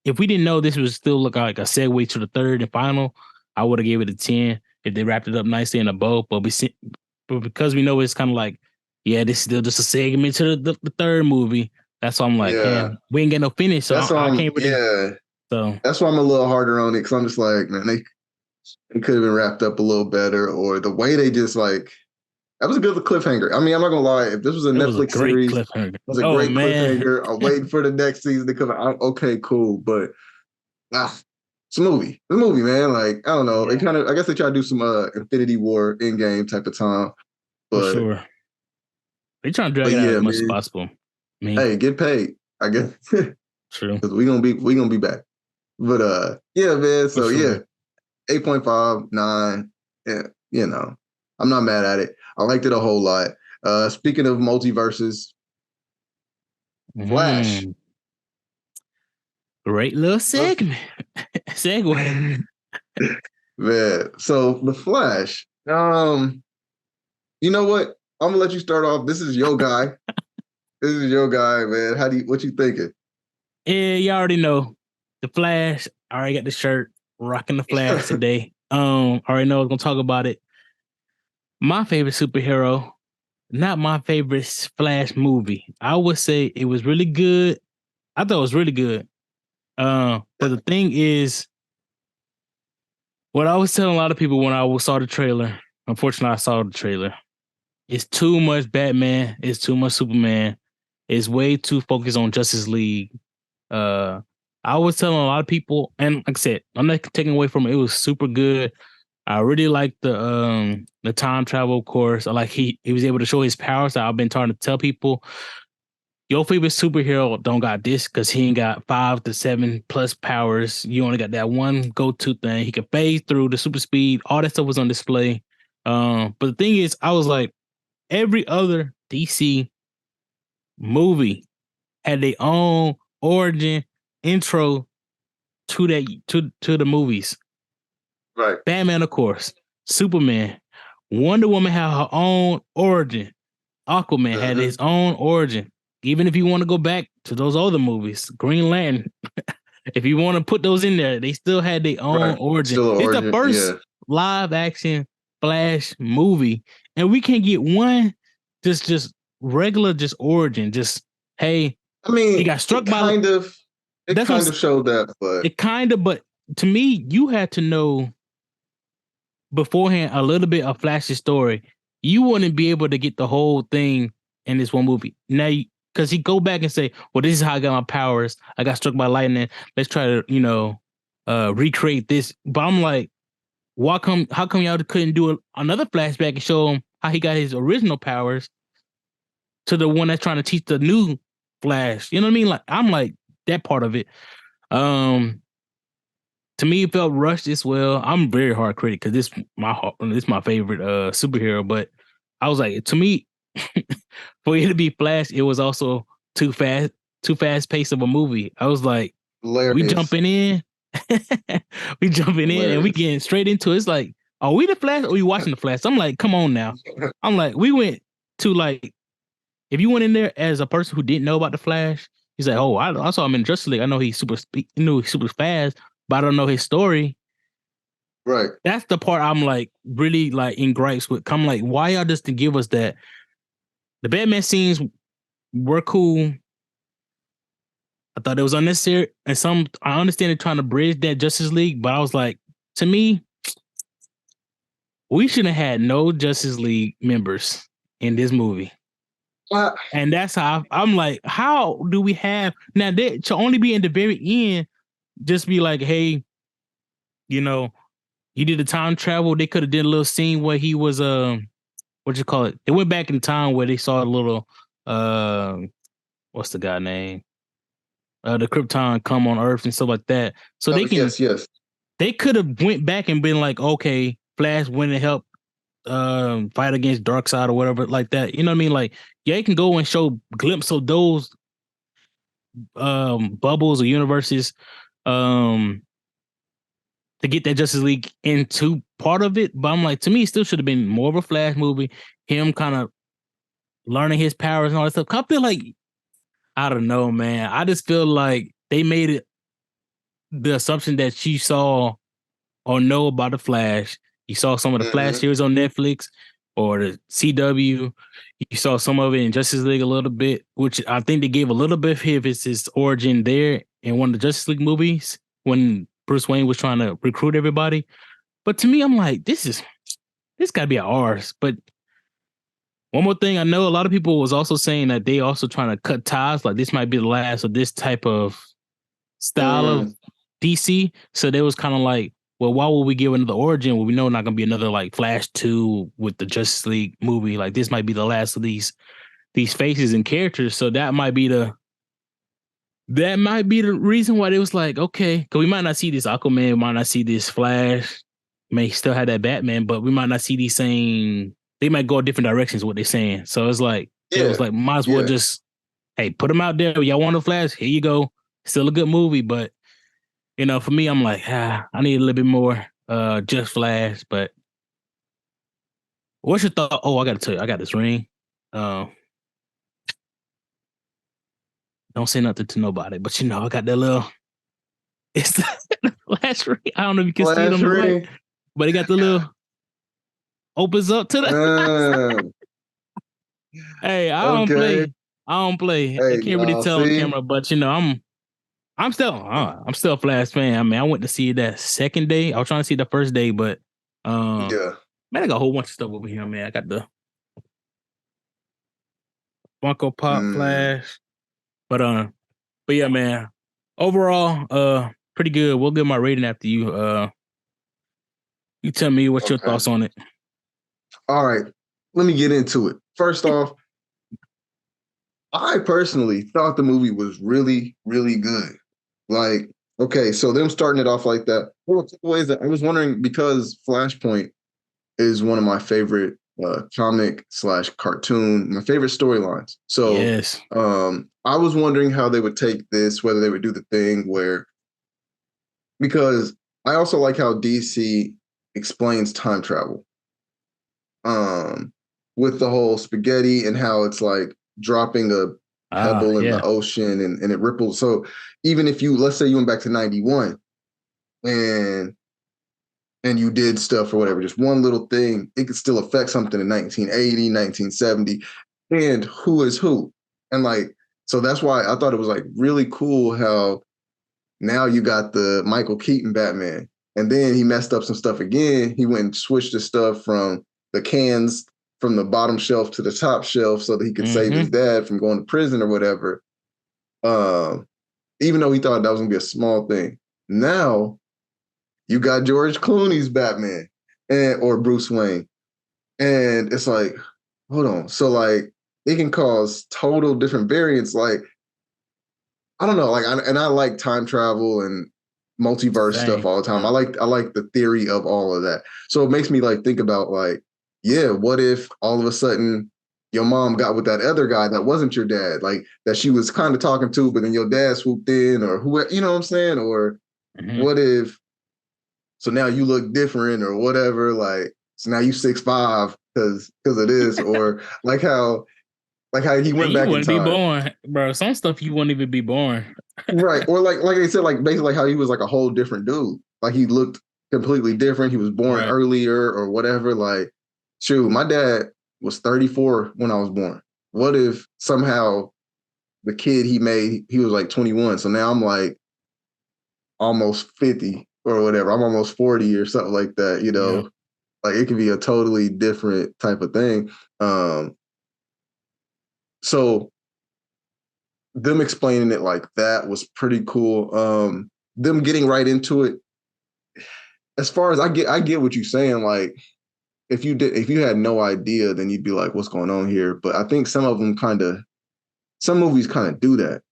if we didn't know this was still look like a segue to the third and final, I would have gave it a 10 if they wrapped it up nicely in a bow. But because we know it's kind of like, this is still just a segment to the third movie. That's why I'm like, we ain't get no finish, so I can't really. So that's why I'm a little harder on it, because I'm just like, man, they could have been wrapped up a little better, or the way they just like. That was a good cliffhanger. I mean, I'm not gonna lie. If this was a Netflix series, it was a great cliffhanger. I'm waiting for the next season to come out. Okay, cool, but it's a movie. It's a movie, man. Like, I don't know. Yeah. I guess they try to do some Infinity War Endgame type of time. But, for sure. They trying to drag it out as much as possible. Hey, get paid, I guess. True. Because we gonna be back. But yeah, man. So sure. 8.5, 9. Yeah, I'm not mad at it. I liked it a whole lot. Speaking of multiverses, Flash. Great little segment. Segue. Man, so the Flash. You know what? I'm gonna let you start off. This is your guy. Man. What you thinking? Yeah, you already know. The Flash. I already got the shirt. Rocking the Flash today. Already know I was gonna talk about it. My favorite superhero, not my favorite Flash movie. I would say it was really good. I thought it was really good. But the thing is, what I was telling a lot of people when I saw the trailer, unfortunately I saw the trailer, it's too much Batman, it's too much Superman, it's way too focused on Justice League. I was telling a lot of people, and like I said, I'm not taking away from it. It was super good. I really like the time travel, of course. I like he was able to show his powers that I've been trying to tell people. Your favorite superhero don't got this because he ain't got 5 to 7 plus powers. You only got that one go-to thing. He can phase through the super speed. All that stuff was on display. But the thing is, I was like, every other DC movie had their own origin intro to the movies. Right. Batman, of course. Superman. Wonder Woman had her own origin. Aquaman had his own origin. Even if you want to go back to those other movies, Green Lantern if you want to put those in there, they still had their own origin. Still It's the origin, first live action Flash movie, and we can get one just regular, just origin. Just hey, I mean, he got struck by. It kind of showed that, but it kind of. But to me, you had to know beforehand a little bit of Flash's story. You wouldn't be able to get the whole thing in this one movie. Now, because he go back and say, "Well, this is how I got my powers. I got struck by lightning. Let's try to, recreate this." But I'm like, how come y'all couldn't do another flashback and show him how he got his original powers to the one that's trying to teach the new Flash? You know what I mean? Like, I'm like that part of it. To me, it felt rushed as well. I'm very hard critic because this my favorite superhero. But I was like, to me, for it to be Flash, it was also too fast paced of a movie. I was like, hilarious. We jumping in and we getting straight into it. It's like, are we the Flash or are we watching the Flash? I'm like, come on now. I'm like, we went to like, if you went in there as a person who didn't know about the Flash, he's like, oh, I saw him in Justice League. I know he's super fast, but I don't know his story. Right. That's the part I'm like really like in gripes with. I'm like, why y'all just to give us that? The Batman scenes were cool. I thought it was unnecessary, and I understand it trying to bridge that Justice League, but I was like, to me, we shouldn't have had no Justice League members in this movie. And that's how I'm like, how do we have now that to only be in the very end, just be like, hey, you did the time travel. They could have did a little scene where he was what you call it? They went back in time where they saw a little what's the guy name? The Krypton come on Earth and stuff like that. So they can they could have went back and been like, okay, Flash went and helped fight against Darkseid or whatever like that. You know what I mean? Like, yeah, they can go and show glimpse of those bubbles or universes to get that Justice League into part of it. But I'm like, to me, it still should have been more of a Flash movie. Him kind of learning his powers and all that stuff. I feel like, I don't know, man. I just feel like they made it the assumption that you saw or know about the Flash. You saw some of the Flash series on Netflix or the CW. You saw some of it in Justice League a little bit, which I think they gave a little bit of his origin there in one of the Justice League movies when Bruce Wayne was trying to recruit everybody. But to me, I'm like, this got to be ours. But one more thing, I know a lot of people was also saying that they also trying to cut ties. Like, this might be the last of this type of style of DC. So they was kind of like, well, why would we give another origin when we know not going to be another like Flash 2 with the Justice League movie? Like, this might be the last of these faces and characters. So that might be the reason why they was like, okay, because we might not see this Aquaman, we might not see this Flash, may still have that Batman, but we might not see these same. They might go different directions. What they're saying, so it's like it was like might as well just hey put them out there. Y'all want a Flash? Here you go. Still a good movie, but for me, I'm like I need a little bit more just Flash. But what's your thought? Oh, I got to tell you, I got this ring. Don't say nothing to nobody, but I got that little. It's the Flash ring. I don't know if you can see it on the right, but it got the little opens up to the. Hey, I don't play. Hey, I can't really tell on camera, but I'm still a Flash fan. I mean, I went to see that second day. I was trying to see the first day, but man, I got a whole bunch of stuff over here, man. I got the Funko Pop Flash. But yeah, man. Overall, pretty good. We'll give my rating after you. You tell me what's your thoughts on it. All right, let me get into it. First off, I personally thought the movie was really, really good. Like, okay, so them starting it off like that. Well, ways that I was wondering, because Flashpoint is one of my favorite comic / cartoon, my favorite storylines. So yes. I was wondering how they would take this, whether they would do the thing where, because I also like how DC explains time travel. With the whole spaghetti and how it's like dropping pebble in Yeah. the ocean and it ripples. So even if let's say you went back to 91 and you did stuff or whatever, just one little thing, it could still affect something in 1980, 1970, and who is who. And like, so that's why I thought it was like really cool how now you got the Michael Keaton Batman. And then he messed up some stuff again. He went and switched the stuff from the cans from the bottom shelf to the top shelf so that he could save his dad from going to prison or whatever. Even though he thought that was gonna be a small thing. Now you got George Clooney's Batman or Bruce Wayne. And it's like, hold on. So like it can cause total different variants. Like, I don't know, like I like time travel and multiverse stuff all the time. I like the theory of all of that. So it makes me like think about like, yeah, what if all of a sudden your mom got with that other guy that wasn't your dad, like that she was kind of talking to, but then your dad swooped in, or who, you know what I'm saying? Or what if, so now you look different or whatever, like, so now you 6'5" because of this, or like how he went back in time. You wouldn't be born, bro. Some stuff you wouldn't even be born. Right. Or like I said, like basically like how he was like a whole different dude. Like he looked completely different. He was born earlier or whatever. Like, shoot, my dad was 34 when I was born. What if somehow the kid he made, he was like 21. So now I'm like almost 50 or whatever. I'm almost 40 or something like that, you know? Yeah. Like it could be a totally different type of thing. So them explaining it like that was pretty cool. Them getting right into it. As far as I get what you're saying. Like if you had no idea, then you'd be like, what's going on here? But I think some movies kind of do that.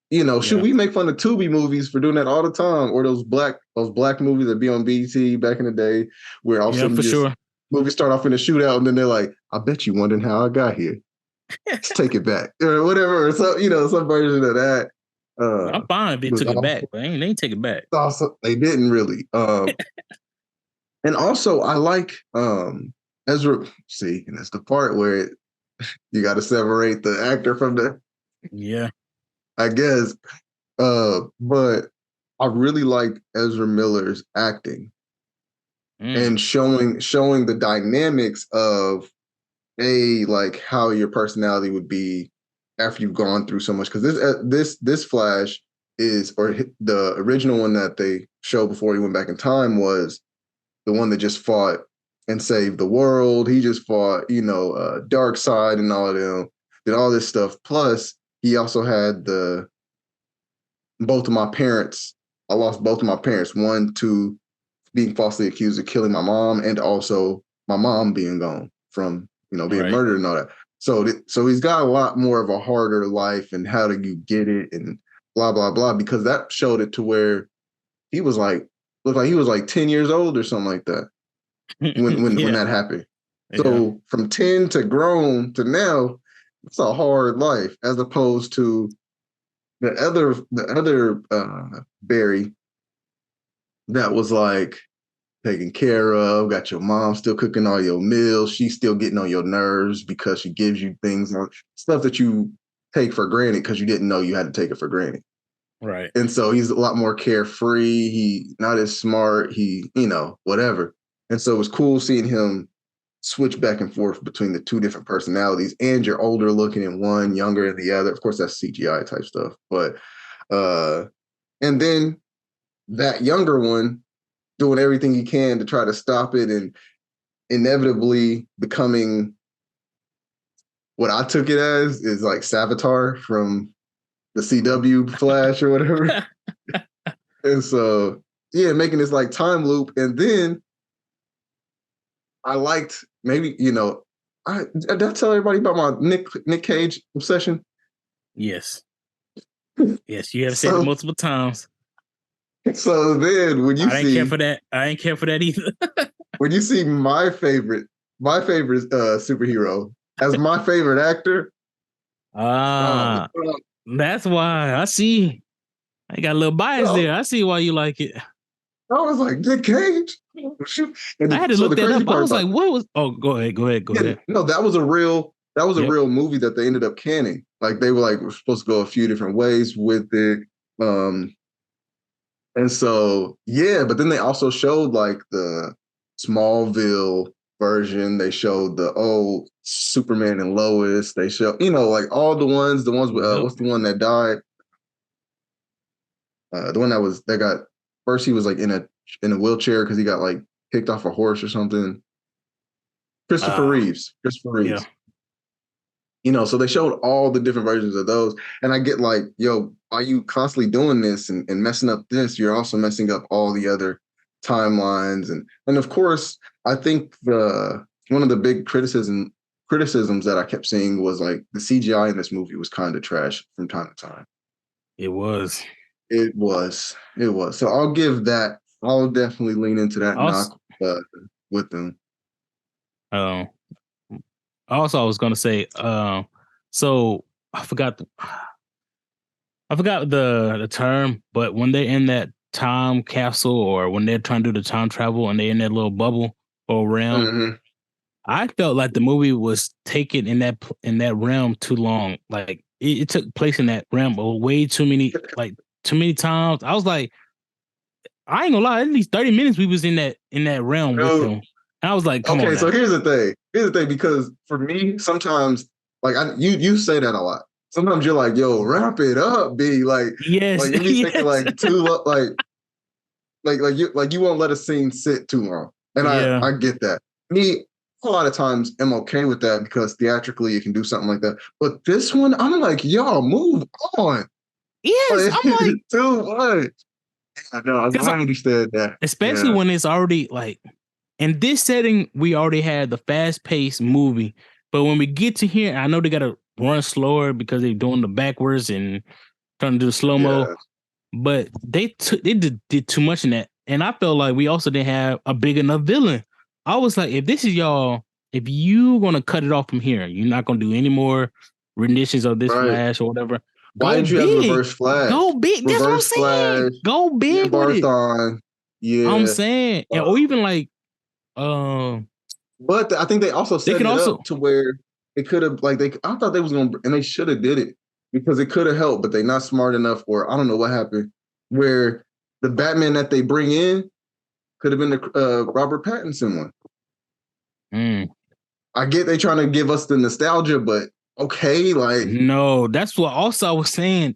You know, should we make fun of Tubi movies for doing that all the time? Or those black movies that be on BET back in the day where all of a sudden movies start off in a shootout and then they're like, I bet you wondering how I got here. Let's take it back or whatever, or some, you know, some version of that. I'm fine if they took it back, but they ain't take it back. Also, they didn't really. And also, I like Ezra. See, and that's the part where you got to separate the actor from the. Yeah, I guess. But I really liked Ezra Miller's acting and showing the dynamics of like how your personality would be after you've gone through so much. Because this Flash is, or the original one that they showed before he went back in time was the one that just fought and saved the world. He just fought, you know, Darkseid and all of them, did all this stuff. Plus, he also had both of my parents. I lost both of my parents. One to being falsely accused of killing my mom, and also my mom being gone from, you know, being murdered and all that. So he's got a lot more of a harder life, and how do you get it and blah, blah, blah, because that showed it to where he was like, looked like he was like 10 years old or something like that when that happened. So from 10 to grown to now, it's a hard life, as opposed to the other Barry that was like taken care of, got your mom still cooking all your meals, she's still getting on your nerves because she gives you things, stuff that you take for granted because you didn't know you had to take it for granted. Right. And so he's a lot more carefree. He not as smart. He, you know, whatever. And so it was cool seeing him switch back and forth between the two different personalities, and you're older looking in one, younger in the other. Of course, that's CGI type stuff. But and then that younger one doing everything he can to try to stop it, and inevitably becoming what I took it as is like Savitar from the CW Flash or whatever. And so, yeah, making this like time loop. And then I liked, maybe, you know, did I tell everybody about my Nick Cage obsession? Yes. Yes, you have said it multiple times. So then when you I ain't care for that either. When you see my favorite superhero as my favorite actor. That's why I see. I got a little bias there. I see why you like it. I was like, Nick Cage. I had to look that up. I was like, what was? Oh, go ahead. No, that was a real movie that they ended up canning. Like they were supposed to go a few different ways with it. And so yeah, but then they also showed like the Smallville version. They showed the old Superman and Lois. They showed, like all the ones with what's the one that died? The one that got first, he was like in a wheelchair because he got like kicked off a horse or something. Christopher Reeves. Yeah. So they showed all the different versions of those. And I get like, yo, are you constantly doing this and messing up this? You're also messing up all the other timelines. And of course, I think one of the big criticisms that I kept seeing was like the CGI in this movie was kind of trash from time to time. It was. So I'll give that. I'll definitely lean into that knock with them. Also, I was gonna say, so I forgot the term, but when they're in that time capsule or when they're trying to do the time travel and they're in that little bubble or realm, I felt like the movie was taken in that realm too long. Like it took place in that realm way too many times. I was like, I ain't gonna lie, at least 30 minutes we was in that realm with him. And I was like, come on. Okay, so here's the thing, because for me, sometimes like you say that a lot. Sometimes you're like, yo, wrap it up, B. Like, yes, like you be thinking like too like you won't let a scene sit too long. And I get that. Me, a lot of times I'm okay with that because theatrically you can do something like that. But this one, I'm like, yo, move on. Yes, I'm like too much. I know, I understand that. Especially when it's already like in this setting, we already had the fast-paced movie. But when we get to here, I know they gotta run slower because they're doing the backwards and trying to do the slow-mo. But they did too much in that. And I felt like we also didn't have a big enough villain. I was like, if you gonna cut it off from here, you're not gonna do any more renditions of this Flash or whatever. Why didn't you have Reverse Flash? Go big. That's what I'm saying. Go big with it. Yeah. I'm saying. Or even like but I think they also set it up to where it could have I thought they was gonna, and they should have did it because it could have helped, but they're not smart enough, or I don't know what happened, where the Batman that they bring in could have been the Robert Pattinson one. I get they trying to give us the nostalgia, but okay, like no, that's what also I was saying.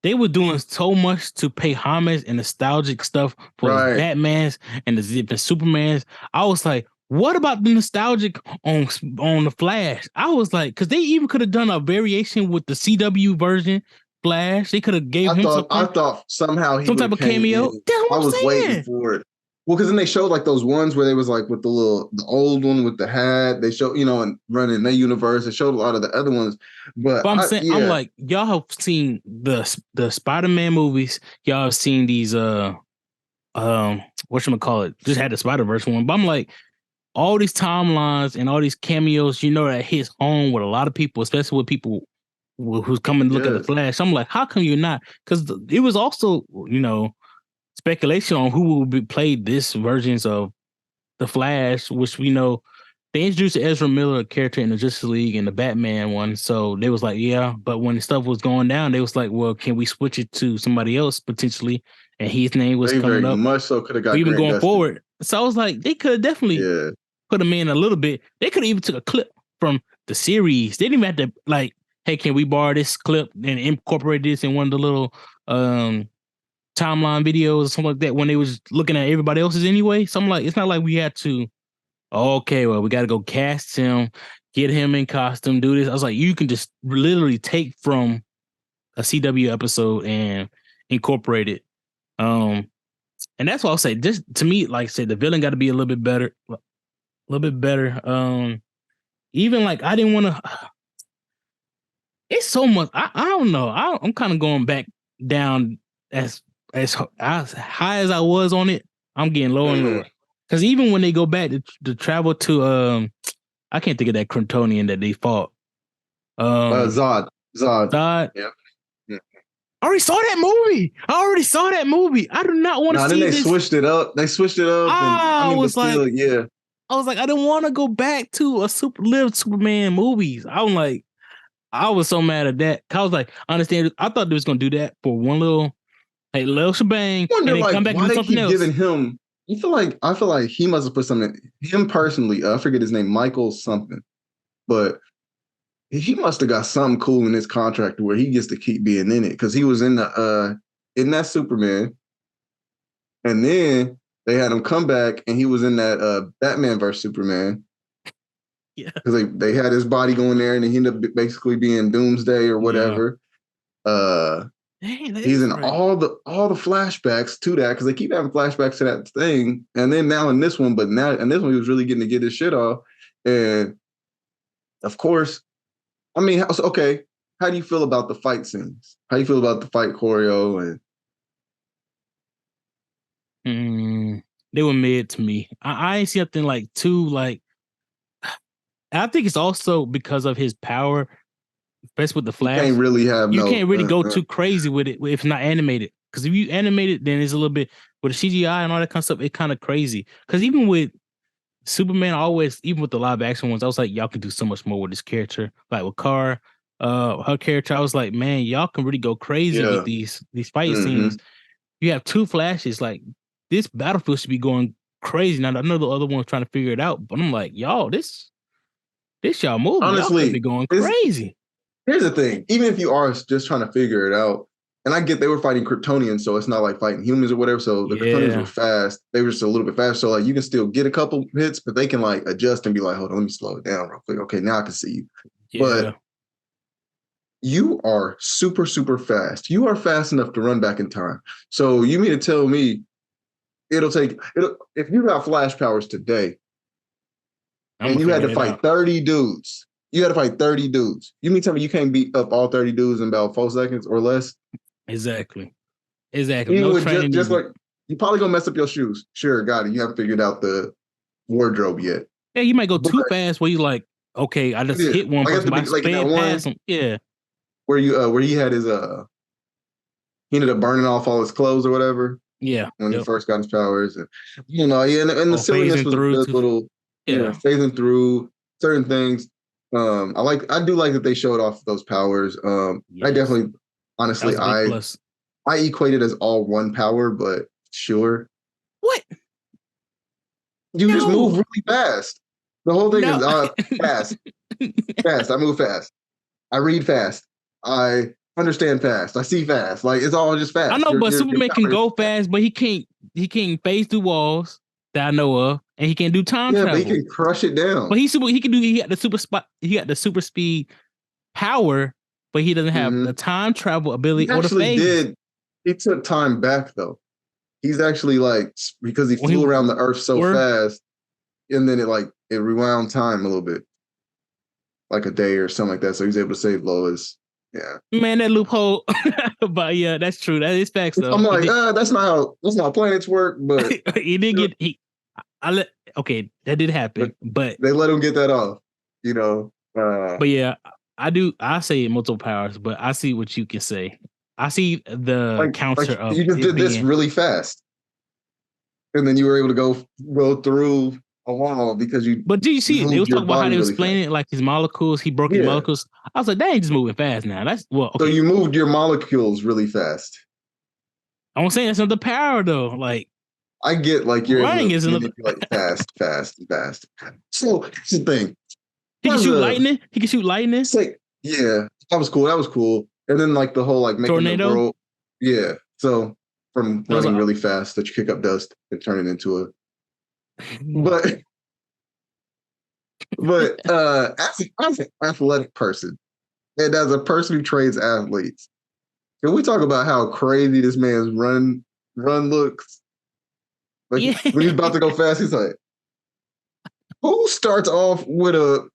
They were doing so much to pay homage and nostalgic stuff for the Batmans and the Supermans. I was like, what about the nostalgic on the Flash? I was like, because they even could have done a variation with the CW version Flash. They could have gave him I thought somehow he some type of cameo. I was waiting for it. Well, because then they showed like those ones where they was like with the old one with the hat. They showed, and running their universe. They showed a lot of the other ones. But I'm saying, I'm like, y'all have seen the Spider-Man movies. Y'all have seen these whatchamacallit, just had the Spiderverse one. But I'm like, all these timelines and all these cameos, that hits home with a lot of people, especially with people who's coming to look at the Flash. I'm like, how come you're not? Because it was also, speculation on who will play this versions of the Flash, which we know they introduced Ezra Miller character in the Justice League and the Batman one. So they was like, yeah, but when the stuff was going down, they was like, well, can we switch it to somebody else potentially? And his name was coming up. Much so could have got even going forward. So I was like, they could definitely put him in a little bit. They could have even took a clip from the series. They didn't even have to like, hey, can we borrow this clip and incorporate this in one of the little timeline videos or something like that when they was looking at everybody else's anyway. So I'm like, it's not like we had to, okay, well, we got to go cast him, get him in costume, do this. I was like, you can just literally take from a CW episode and incorporate it. And that's what I'll say. Just to me, like I said, the villain got to be a little bit better. Even like, I didn't want to, it's so much, I don't know. I'm kind of going back down as high as I was on it. I'm getting lower and lower. Because even when they go back to travel to, I can't think of that Kryptonian that they fought. Zod. Yep. I already saw that movie. I do not want to see then this. They switched it up. I was like, I didn't want to go back to a Superman movies. I'm like, I was so mad at that. I was like, I understand. I thought they was gonna do that for one little shebang, I and wonder then come like back and why do they something keep else. giving him. I feel like he must have put something. Him personally, I forget his name, Michael something, but he must have got something cool in his contract where he gets to keep being in it because he was in that Superman, and then they had him come back and he was in that Batman versus Superman. Yeah, because they had his body going there and he ended up basically being Doomsday or whatever. Dang, that He's is in right. all the flashbacks to that because they keep having flashbacks to that thing, and then now in this one, but now in this one he was really getting to get his shit off, and of course, I mean, okay, how do you feel about the fight scenes? How do you feel about the fight choreo? And They were mid to me. I ain't see nothing like too like. I think it's also because of his power, especially with the you Flash. can't really have You can't really go too crazy with it if it's not animated. Because if you animate it, then it's a little bit with the CGI and all that kind of stuff. It's kind of crazy. Because even with Superman, even with the live action ones, I was like, y'all can do so much more with this character. Like with Kara, her character, I was like, man, y'all can really go crazy with these fight scenes. You have two Flashes, like this battlefield should be going crazy. Now I know the other one's trying to figure it out, but I'm like, y'all, this y'all movie, y'all could be going crazy. Here's the thing. Even if you are just trying to figure it out, and I get they were fighting Kryptonians, so it's not like fighting humans or whatever. So the Kryptonians were fast. They were just a little bit fast. So like you can still get a couple hits, but they can like adjust and be like, hold on, let me slow it down real quick. Okay, now I can see you. Yeah. But you are super, super fast. You are fast enough to run back in time. So you mean to tell me if you got flash powers today and you had to fight 30 dudes. You had to fight 30 dudes. You mean tell me you can't beat up all 30 dudes in about 4 seconds or less? Exactly. You No would training. just like you probably gonna mess up your shoes. Sure, got it. You haven't figured out the wardrobe yet. Yeah, you might go too fast where you like, okay, I just hit one person, but I sped past him. Yeah. Where he had his he ended up burning off all his clothes or whatever. Yeah. When he first got his powers. And and the silliness was good little phasing through certain things. I do like that they showed off those powers. I definitely honestly I equate it as all one power, but sure. What? You just move really fast. The whole thing is fast. Fast. I move fast. I read fast. I understand fast. I see fast. Like it's all just fast. I know, but Superman can go fast, but he can't phase through walls that I know of, and he can do time travel. Yeah, but he can crush it down. But he got the super speed power, but he doesn't have the time travel ability or the phase. He took time back though. He's actually like because he flew around the earth so fast, and then it rewound time a little bit. Like a day or something like that. So he's able to save Lois. Yeah. Man, that loophole. But yeah, that's true. That is facts though. I'm like, that's not how planets work, but he did get okay, that did happen, but they let him get that off, but yeah, I say multiple powers, but I see what you can say. I see the counter of you just did this really fast. And then you were able to go through a wall because you. But do you see? They was talking about how they was explaining it, like his molecules. He broke his molecules. I was like, they ain't just moving fast now. That's okay. So you moved your molecules really fast. I'm saying that's not the power though. Like I get like you're running is like fast. So here's the thing. He can shoot lightning. He can shoot lightning. Yeah, that was cool. And then like the whole like making tornado. The world, yeah. So from running really fast that you kick up dust and turn it into a. But as an athletic person and as a person who trains athletes, can we talk about how crazy this man's run looks? Like when he's about to go fast, he's like, who starts off with a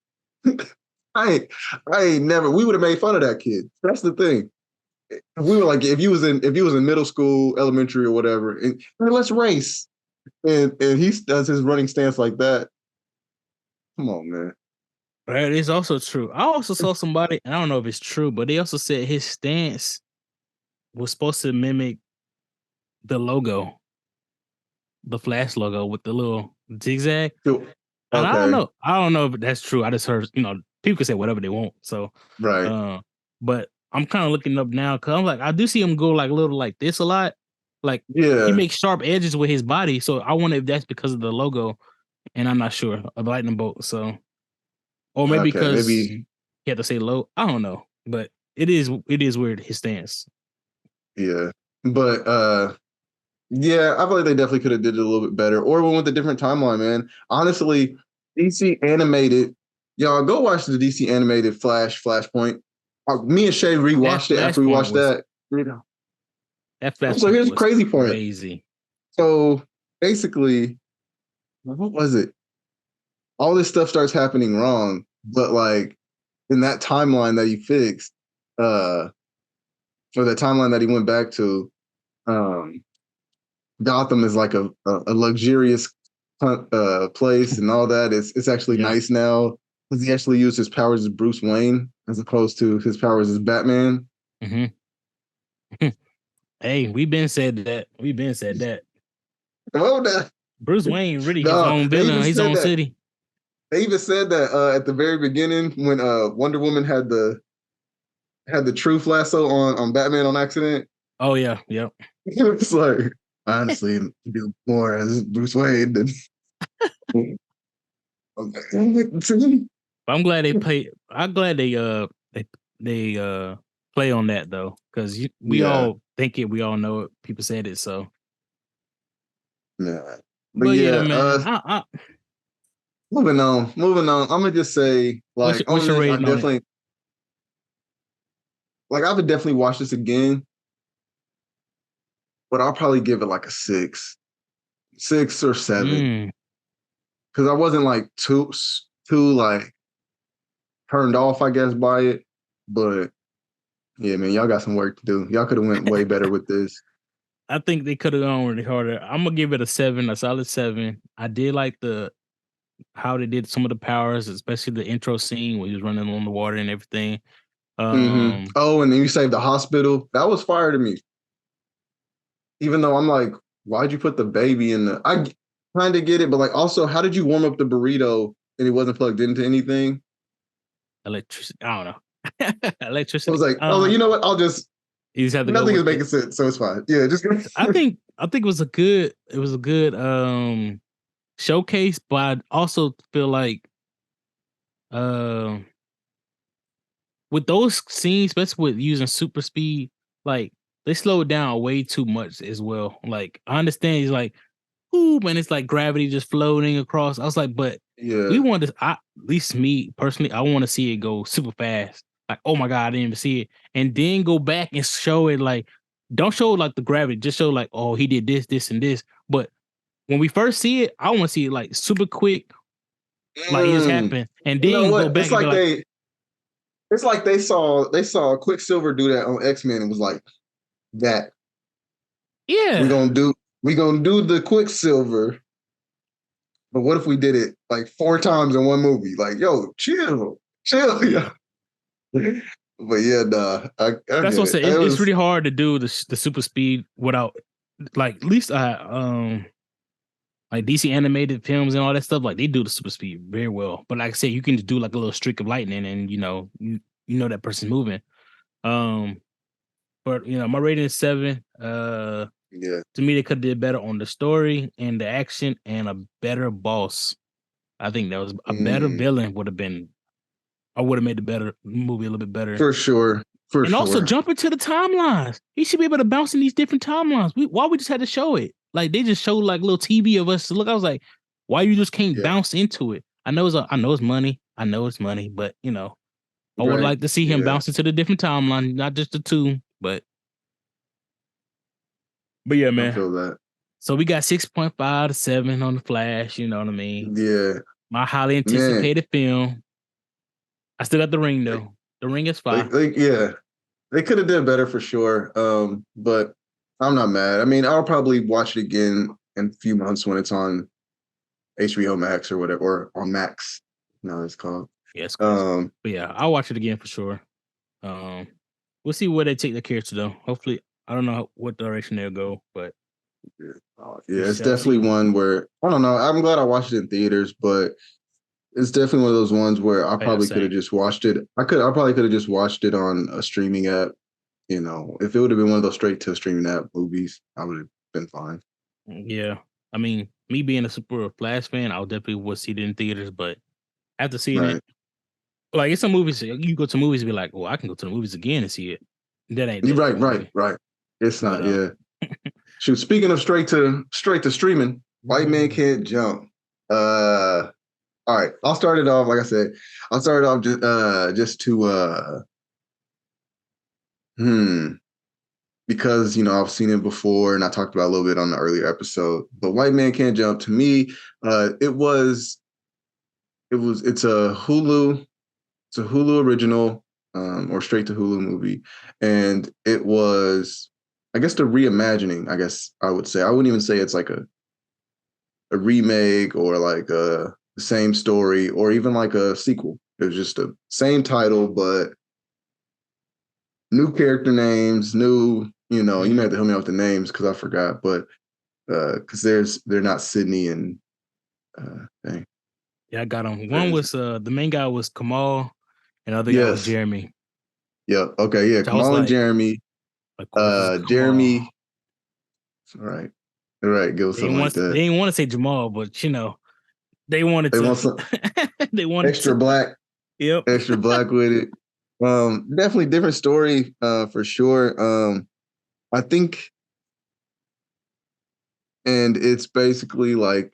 I ain't never we would have made fun of that kid. That's the thing. We were like, if you was in middle school, elementary or whatever, and let's race. And he does his running stance like that. Come on, man. Right, it's also true. I also saw somebody, I don't know if it's true, but they also said his stance was supposed to mimic the logo, the Flash logo with the little zigzag. Okay. And I don't know if that's true. I just heard, people can say whatever they want. So, Right. but I'm kind of looking up now because I'm like, I do see him go like a little like this a lot. Like he Yeah. makes sharp edges with his body. So I wonder if that's because of the logo, and I'm not sure of the lightning bolt. So, or maybe Okay. because Maybe. he had to say low. I don't know, but it is weird his stance. Yeah. But yeah, I feel like they definitely could have did it a little bit better, or went with a different timeline, man. Honestly, DC animated, y'all go watch the DC animated Flashpoint. Me and Shay That rewatched it after we Flashpoint watched was that. that So Flashpoint here's the was crazy point. crazy. So basically, what was it? All this stuff starts happening wrong, but like in that timeline that he fixed, or the timeline that he went back to, um, Gotham is like a luxurious place and all that. It's actually Yeah. nice now because he actually used his powers as Bruce Wayne as opposed to his powers as Batman. Mm-hmm. Hey, we've been said that. Oh, that, Bruce Wayne really his no, own they villain, even his said own that. city. They even said that at the very beginning when Wonder Woman had the truth lasso on Batman on accident. Oh yeah, yep. It's like honestly, do more as Bruce Wayne than. I'm glad they play. I'm glad they play on that though, because we Yeah. all think it, we all know it. People said it, so. Yeah. But But yeah, yeah, man. moving on. I'm gonna just say, like, What's on your this, I rating on it? definitely like I would definitely watch this again, but I'll probably give it like a 6 or 7. Because I wasn't like too like turned off, I guess, by it. But yeah, man, y'all got some work to do. Y'all could have went way better with this. I think they could have gone really harder. I'm gonna give it a 7, a solid 7. I did like how they did some of the powers, especially the intro scene where he was running on the water and everything. Oh, and then you saved the hospital. That was fire to me. Even though I'm like, why'd you put the baby in the? I kind of get it, but like, also, how did you warm up the burrito and it wasn't plugged into anything? Electricity. I don't know. Electricity. I was like, you know what? I'll just. You just have to go Nothing is with making it. sense, so it's fine. Yeah, just. I think it was a good showcase, but I also feel like with those scenes, especially with using super speed, like they slowed down way too much as well. Like I understand he's like, ooh, man, it's like gravity just floating across. I was like, but we Yeah. want to, at least me personally, I want to see it go super fast. Like, oh my God, I didn't even see it. And then go back and show it like, don't show like the gravity, just show like, oh, he did this, this, and this. But when we first see it, I want to see it like super quick, like it just happened. And You know then go what? back and be like, It's like they saw Quicksilver do that on X-Men and was like, that yeah. we're gonna do the Quicksilver. But what if we did it like 4 times in one movie? Like, yo, chill, yeah. But yeah, nah, I That's get what I'm it. saying. It's really hard to do the super speed without, like, at least like DC animated films and all that stuff. Like they do the super speed very well. But like I said, you can just do like a little streak of lightning, and you know that person's moving. But my rating is 7. Yeah. To me, they could have did better on the story and the action and a better boss. I think that was a better villain would have been. I would have made the better movie a little bit better. For sure. And also jump into the timelines. He should be able to bounce in these different timelines. Why we just had to show it? Like they just showed like little TV of us to look. I was like, why you just can't bounce into it? I know it's money. I know it's money, but I would like to see him bounce into the different timeline, not just the 2. But yeah, man. I feel that. So we got 6.5 to 7 on the Flash. You know what I mean? Yeah. My highly anticipated film. I still got The Ring though. The Ring is fine. They could have done better for sure. But I'm not mad. I mean, I'll probably watch it again in a few months when it's on HBO Max or whatever, or on Max. No, it's called. Yes. But yeah, I'll watch it again for sure. We'll see where they take the character though. Hopefully, I don't know what direction they'll go, but yeah, it's definitely one where I don't know. I'm glad I watched it in theaters, but It's definitely one of those ones where I Oh, yeah, probably could have same. just watched it. I probably could have just watched it on a streaming app. If it would have been one of those straight to streaming app movies, I would have been fine. Yeah. I mean, me being a super Flash fan, I would definitely would see it in theaters, but after seeing it, Right. like it's some movies you go to movies and be like, well, I can go to the movies again and see it. That ain't You're this right, right, movie. right. It's But not, yeah. Shoot, speaking of straight to streaming, White Man Can't Jump. All right, I'll start it off. Like I said, I'll start it off just to because I've seen it before and I talked about it a little bit on the earlier episode. But White Man Can't Jump to me, it's a Hulu original, or straight to Hulu movie, and it was, I guess, the reimagining. I guess I would say I wouldn't even say it's like a remake or like the same story or even like a sequel. It was just the same title, but new character names, new. You may have to help me out with the names because I forgot, but because they're not Sydney and dang. yeah, I got them. One was the main guy was Kamal, and the other guy was Yes. Jeremy. Yeah. Okay. Yeah. Which I was Kamal and like, Jeremy. of course, it's Kamal. Jeremy. All right. All right. Go They something didn't like want they that. didn't want to say Jamal, but they wanted They to. want some They wanted extra to. black, Yep. extra black with it. Definitely different story, for sure. I think, and it's basically like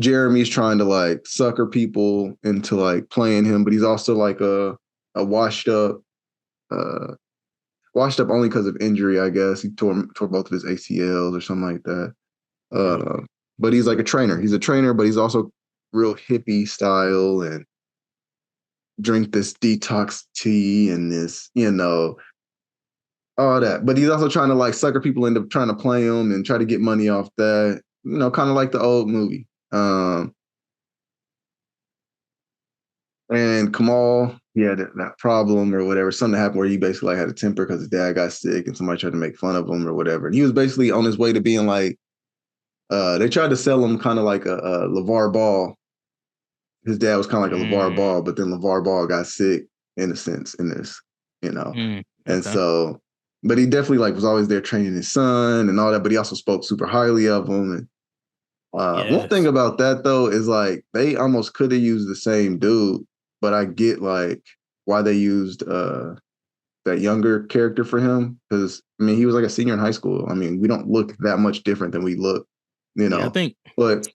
Jeremy's trying to like sucker people into like playing him, but he's also like a uh washed up only because of injury, I guess. He tore both of his ACLs or something like that. Yep. But he's like a trainer. He's a trainer, but he's also real hippie style and drink this detox tea and this, all that. But he's also trying to like sucker people into trying to play him and try to get money off that, kind of like the old movie. And Kamal, he had that problem or whatever, something happened where he basically like had a temper because his dad got sick and somebody tried to make fun of him or whatever. And he was basically on his way to being like, they tried to sell him kind of like a LeVar Ball. His dad was kind of like a LeVar Ball, but then LeVar Ball got sick in a sense in this, And Okay. so, but he definitely like was always there training his son and all that, but he also spoke super highly of him. And one thing Yes. about that though is like they almost could have used the same dude, but I get like why they used that younger character for him. Because I mean he was like a senior in high school. I mean, we don't look that much different than we look, Yeah, I think But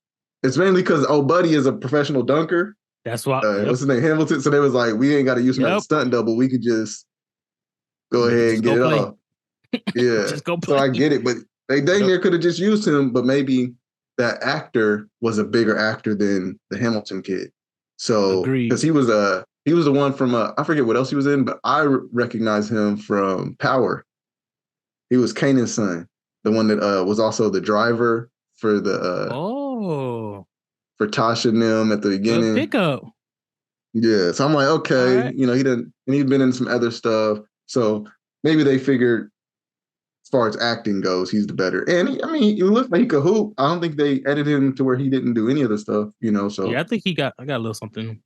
it's mainly because old buddy is a professional dunker. that's why. What's his name? Hamilton. So they was like, we ain't got to use him as a Yep. stunt double. We could just go ahead and get it off. Yeah. Just go So play. I get it, but they dang near could have just used him, but maybe that actor was a bigger actor than the Hamilton kid. So Agreed. because he was the one from I forget what else he was in, but I recognize him from Power. He was Kanan's son, the one that was also the driver for the for Tasha and them at the beginning. Good pickup. Yeah, so I'm like, okay, Right. he didn't, and he'd been in some other stuff, so maybe they figured, as far as acting goes, he's the better. And he looked like he could hoop. I don't think they edited him to where he didn't do any of the stuff, So Yeah, I think I got a little something.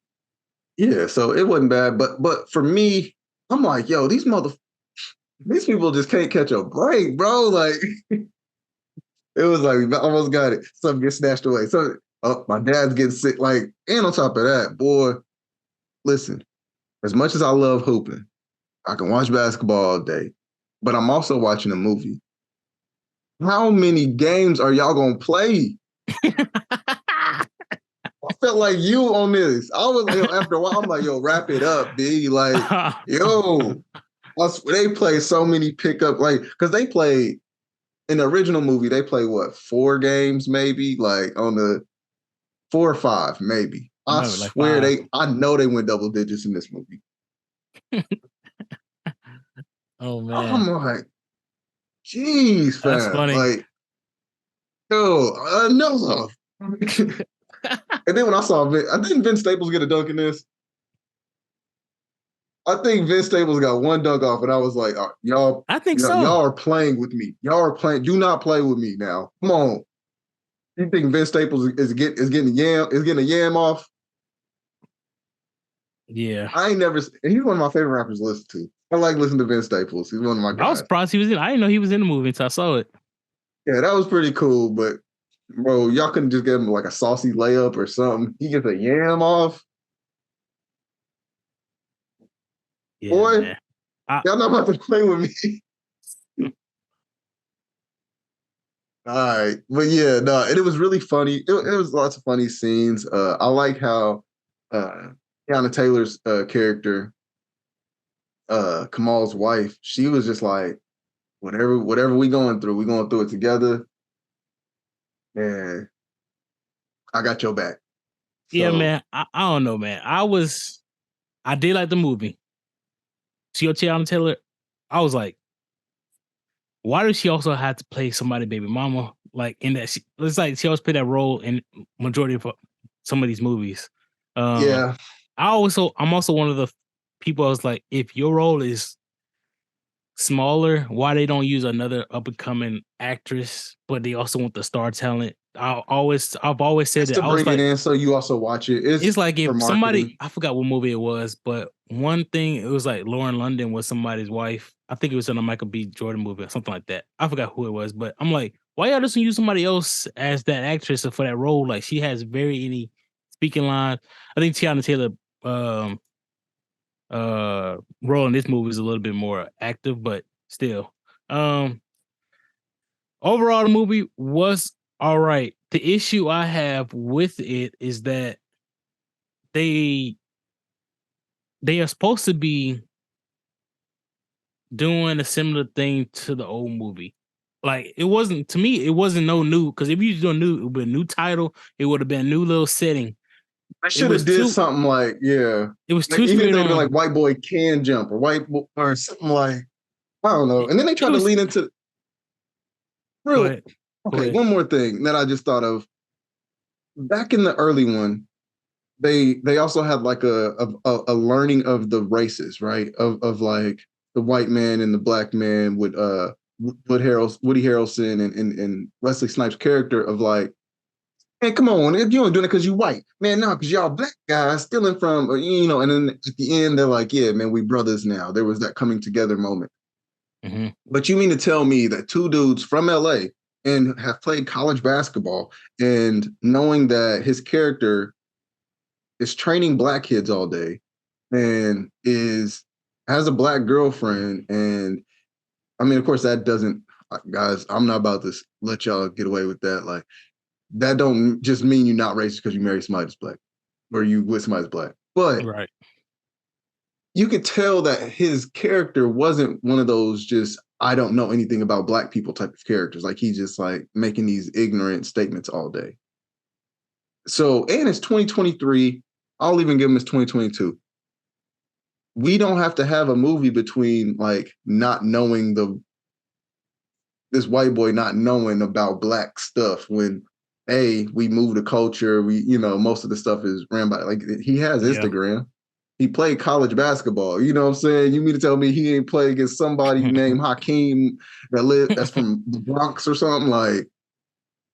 yeah, so it wasn't bad. But for me, I'm like, yo, these people just can't catch a break, bro. Like it was like I almost got it. Something gets snatched away. So my dad's getting sick. Like, and on top of that, boy. Listen, as much as I love hooping, I can watch basketball all day, but I'm also watching a movie. How many games are y'all gonna play? I felt like you on this. I was like, after a while, I'm like, yo, wrap it up, B. Like, yo, they play so many pickup, like, because they play in the original movie, they play what, 4 games, maybe, like on the 4 or 5, maybe. I swear I know they went double digits in this movie. Oh man. I'm like, geez, fam. That's funny. Like, yo, no. And then when I saw I think Vince Staples get a dunk in this. I think Vince Staples got one dunk off, and I was like, y'all, I think so. Y'all are playing with me. Y'all are playing. Do not play with me now. Come on. You think Vince Staples is getting a yam off? Yeah. I ain't never. He's one of my favorite rappers to listen to. I like listening to Vince Staples. He's one of my guys. I was surprised he was in. I didn't know he was in the movie until I saw it. Yeah, that was pretty cool. But bro, y'all couldn't just give him like a saucy layup or something. He gets a yam off. Yeah, Boy, man. y'all not about to play with me. All right, but yeah, no, and it was really funny. It was lots of funny scenes. I like how Tiana Taylor's character, Kamal's wife, she was just like, whatever we going through it together, and I got your back. Yeah, man. I don't know, man. I did like the movie. See Tiana Taylor, I was like, why does she also have to play somebody baby mama? Like in that, it's like she always play that role in majority of some of these movies. Yeah, I'm also one of the people I was like, if your role is smaller, why they don't use another up and coming actress, but they also want the star talent. I've always said it's that. to I was bring like, it in so you also watch it. it's like for if marketing. somebody, I forgot what movie it was, but one thing, it was like Lauren London was somebody's wife. I think it was in a Michael B. Jordan movie or something like that. I forgot who it was, but I'm like, why y'all doesn't use somebody else as that actress for that role? Like she has very any speaking lines. I think Tiana Taylor role in this movie is a little bit more active, but still. Overall, the movie was all right. The issue I have with it is that they are supposed to be doing a similar thing to the old movie. Like it wasn't, to me, it wasn't no new, because if you do a new, it would be a new title, it would have been a new little setting. I should have did something like, yeah. It was Like, too even if straight they'd been on. like white boy can jump or something like, I don't know. And then they tried to lean into real. Okay, one more thing that I just thought of. Back in the early one, they also had like a learning of the races, right? Of like the white man and the black man with Woody Harrelson and Wesley Snipes' character of like, hey, come on, you ain't doing it because you white. Man, no, because y'all black guys stealing from, and then at the end, they're like, yeah, man, we brothers now. There was that coming together moment. Mm-hmm. But you mean to tell me that two dudes from LA and have played college basketball and knowing that his character is training black kids all day and has a black girlfriend, and I mean, of course, that doesn't, guys, I'm not about to let y'all get away with that. Like, that don't just mean you're not racist because you marry somebody that's black or you with somebody that's black. But right, you could tell that his character wasn't one of those just, I don't know anything about black people type of characters. Like he's just like making these ignorant statements all day. So, and it's 2023. I'll even give him his 2022. We don't have to have a movie between like not knowing this white boy not knowing about black stuff when we move the culture. Most of the stuff is ran by, like, he has Instagram. He played college basketball. You know what I'm saying? You mean to tell me he ain't play against somebody named Hakeem that's from the Bronx or something? Like,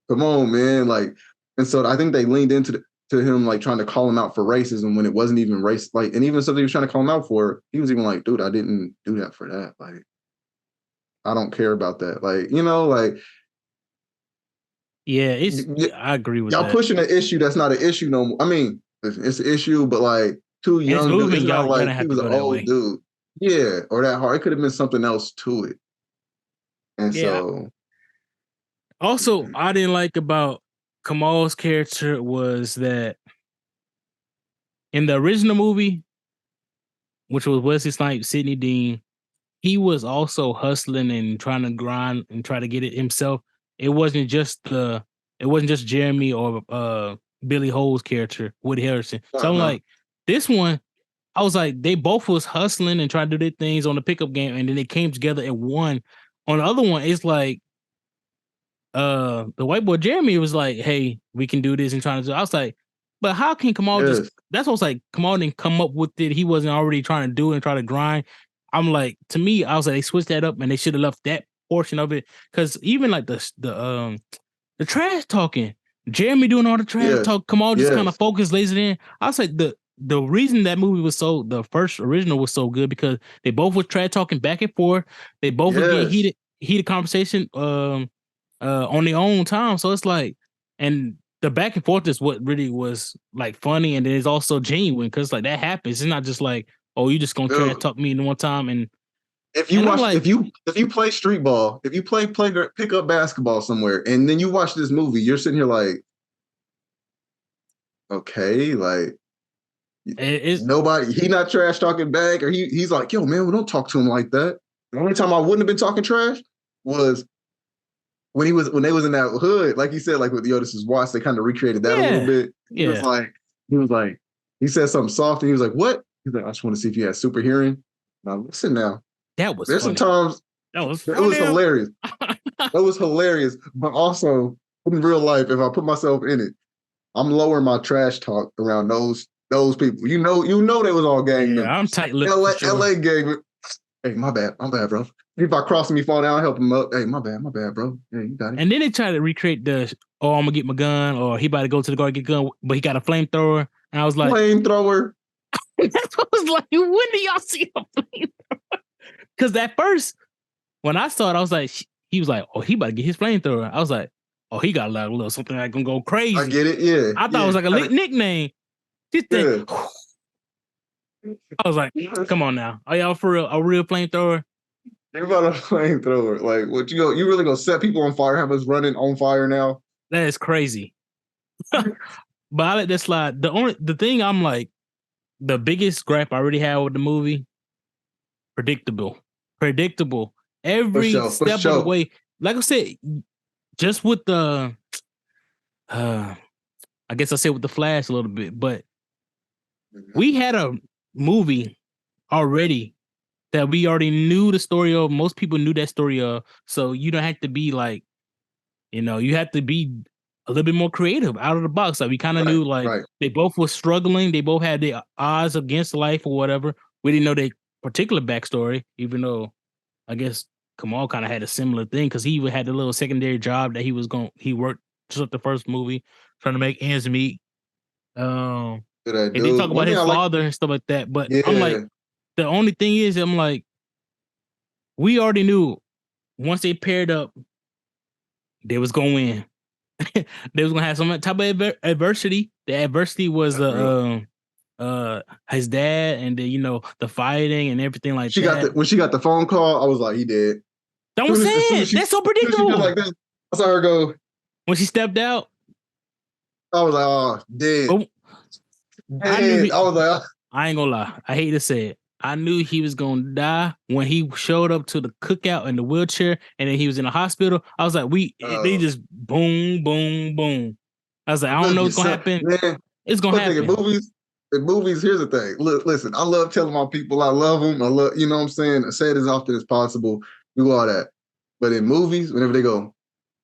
come on, man. Like, and so I think they leaned into him, like trying to call him out for racism when it wasn't even race. Like, and even something he was trying to call him out for, he was even like, dude, I didn't do that for that. Like, I don't care about that. Like, like. Yeah, I agree with y'all that. Y'all pushing an issue that's not an issue no more. I mean, it's an issue, but like too young. It's not like he was an old dude. Yeah, or that hard. It could have been something else to it. And so. Also, I didn't like about Kamal's character was that in the original movie, which was Wesley Snipes, Sidney Dean, he was also hustling and trying to grind and try to get it himself. It wasn't just Jeremy or Billy Hole's character, Woody Harrelson. So I'm like, this one, I was like, they both was hustling and trying to do their things on the pickup game, and then they came together and won. On the other one, it's like the white boy Jeremy was like, hey, we can do this and trying to do. I was like, but how can Kamal just, that's what I was like, Kamal didn't come up with it. He wasn't already trying to do it and try to grind. I'm like, to me, I was like, they switched that up and they should have left that portion of it. Cause even like the trash talking, Jeremy doing all the trash talk. Kamal just kind of Yes. focused, lays it in. I was like, the reason that movie was the first original was so good because they both were trash talking back and forth. They both were getting heated conversation on their own time. So it's like, and the back and forth is what really was like funny, and it's also genuine because like that happens. It's not just like, oh, you just gonna trash talk me in one time. And if you watch, like, if you play street ball, if you play pick up basketball somewhere, and then you watch this movie, you're sitting here like, okay, like nobody, he not trash talking back, or he's like, yo, man, we don't talk to him like that. The only time I wouldn't have been talking trash was when they was in that hood, like he said, like with Otis's watch, they kind of recreated that a little bit. He was like, he said something soft, and he was like, what? He's like, I just want to see if you had super hearing. Now listen, now that was there's funny. some times that was it was hilarious. That was hilarious, but also in real life, if I put myself in it, I'm lowering my trash talk around those people. You know, they was all gang members. I'm tight-lipped. LA gang. Hey, my bad, bro. If I cross him, he fall down, I help him up. Hey, my bad, bro. Yeah, you got it. And then they try to recreate I'm gonna get my gun, or he about to go to the guard get gun, but he got a flamethrower. And I was like, flamethrower. That's what I was like, when do y'all see a flamethrower? Because at first, when I saw it, I was like, he was like, oh, he about to get his flamethrower. I was like, oh, he got like a little something like gonna go crazy. I get it, yeah. I thought it was like a nickname. This thing. I was like, come on now. Are y'all for real? A real flamethrower? You're about a flamethrower. Like, what you really gonna set people on fire, have us running on fire now? That is crazy. But I let that slide. The thing I'm like, the biggest gripe I already had with the movie, predictable. Every step of the way. Like I said, just with the I guess I said with the Flash a little bit, but we had a movie already that we already knew the story of. Most people knew that story of. So you don't have to be like, you have to be a little bit more creative out of the box. Like we kind of knew they both were struggling. They both had their odds against life or whatever. We didn't know their particular backstory, even though I guess Kamal kind of had a similar thing because he even had the little secondary job that he worked just like the first movie trying to make ends meet. And they talk about his father and stuff like that. But I'm like, the only thing is, I'm like, we already knew once they paired up, they was going to win. They was going to have some type of adversity. The adversity was his dad and the fighting and everything like that. When she got the phone call, I was like, he did. Don't say it. That's so predictable. Like that, I saw her go. When she stepped out, I was like, oh, dead. I ain't gonna lie. I hate to say it. I knew he was gonna die when he showed up to the cookout in the wheelchair, and then he was in the hospital. I was like, they just boom, boom, boom. I was like, I don't know what's gonna happen. Man, it's gonna happen. In movies, here's the thing. Look, listen, I love telling my people I love them. I love, you know what I'm saying? I say it as often as possible. Do all that. But in movies, whenever they go,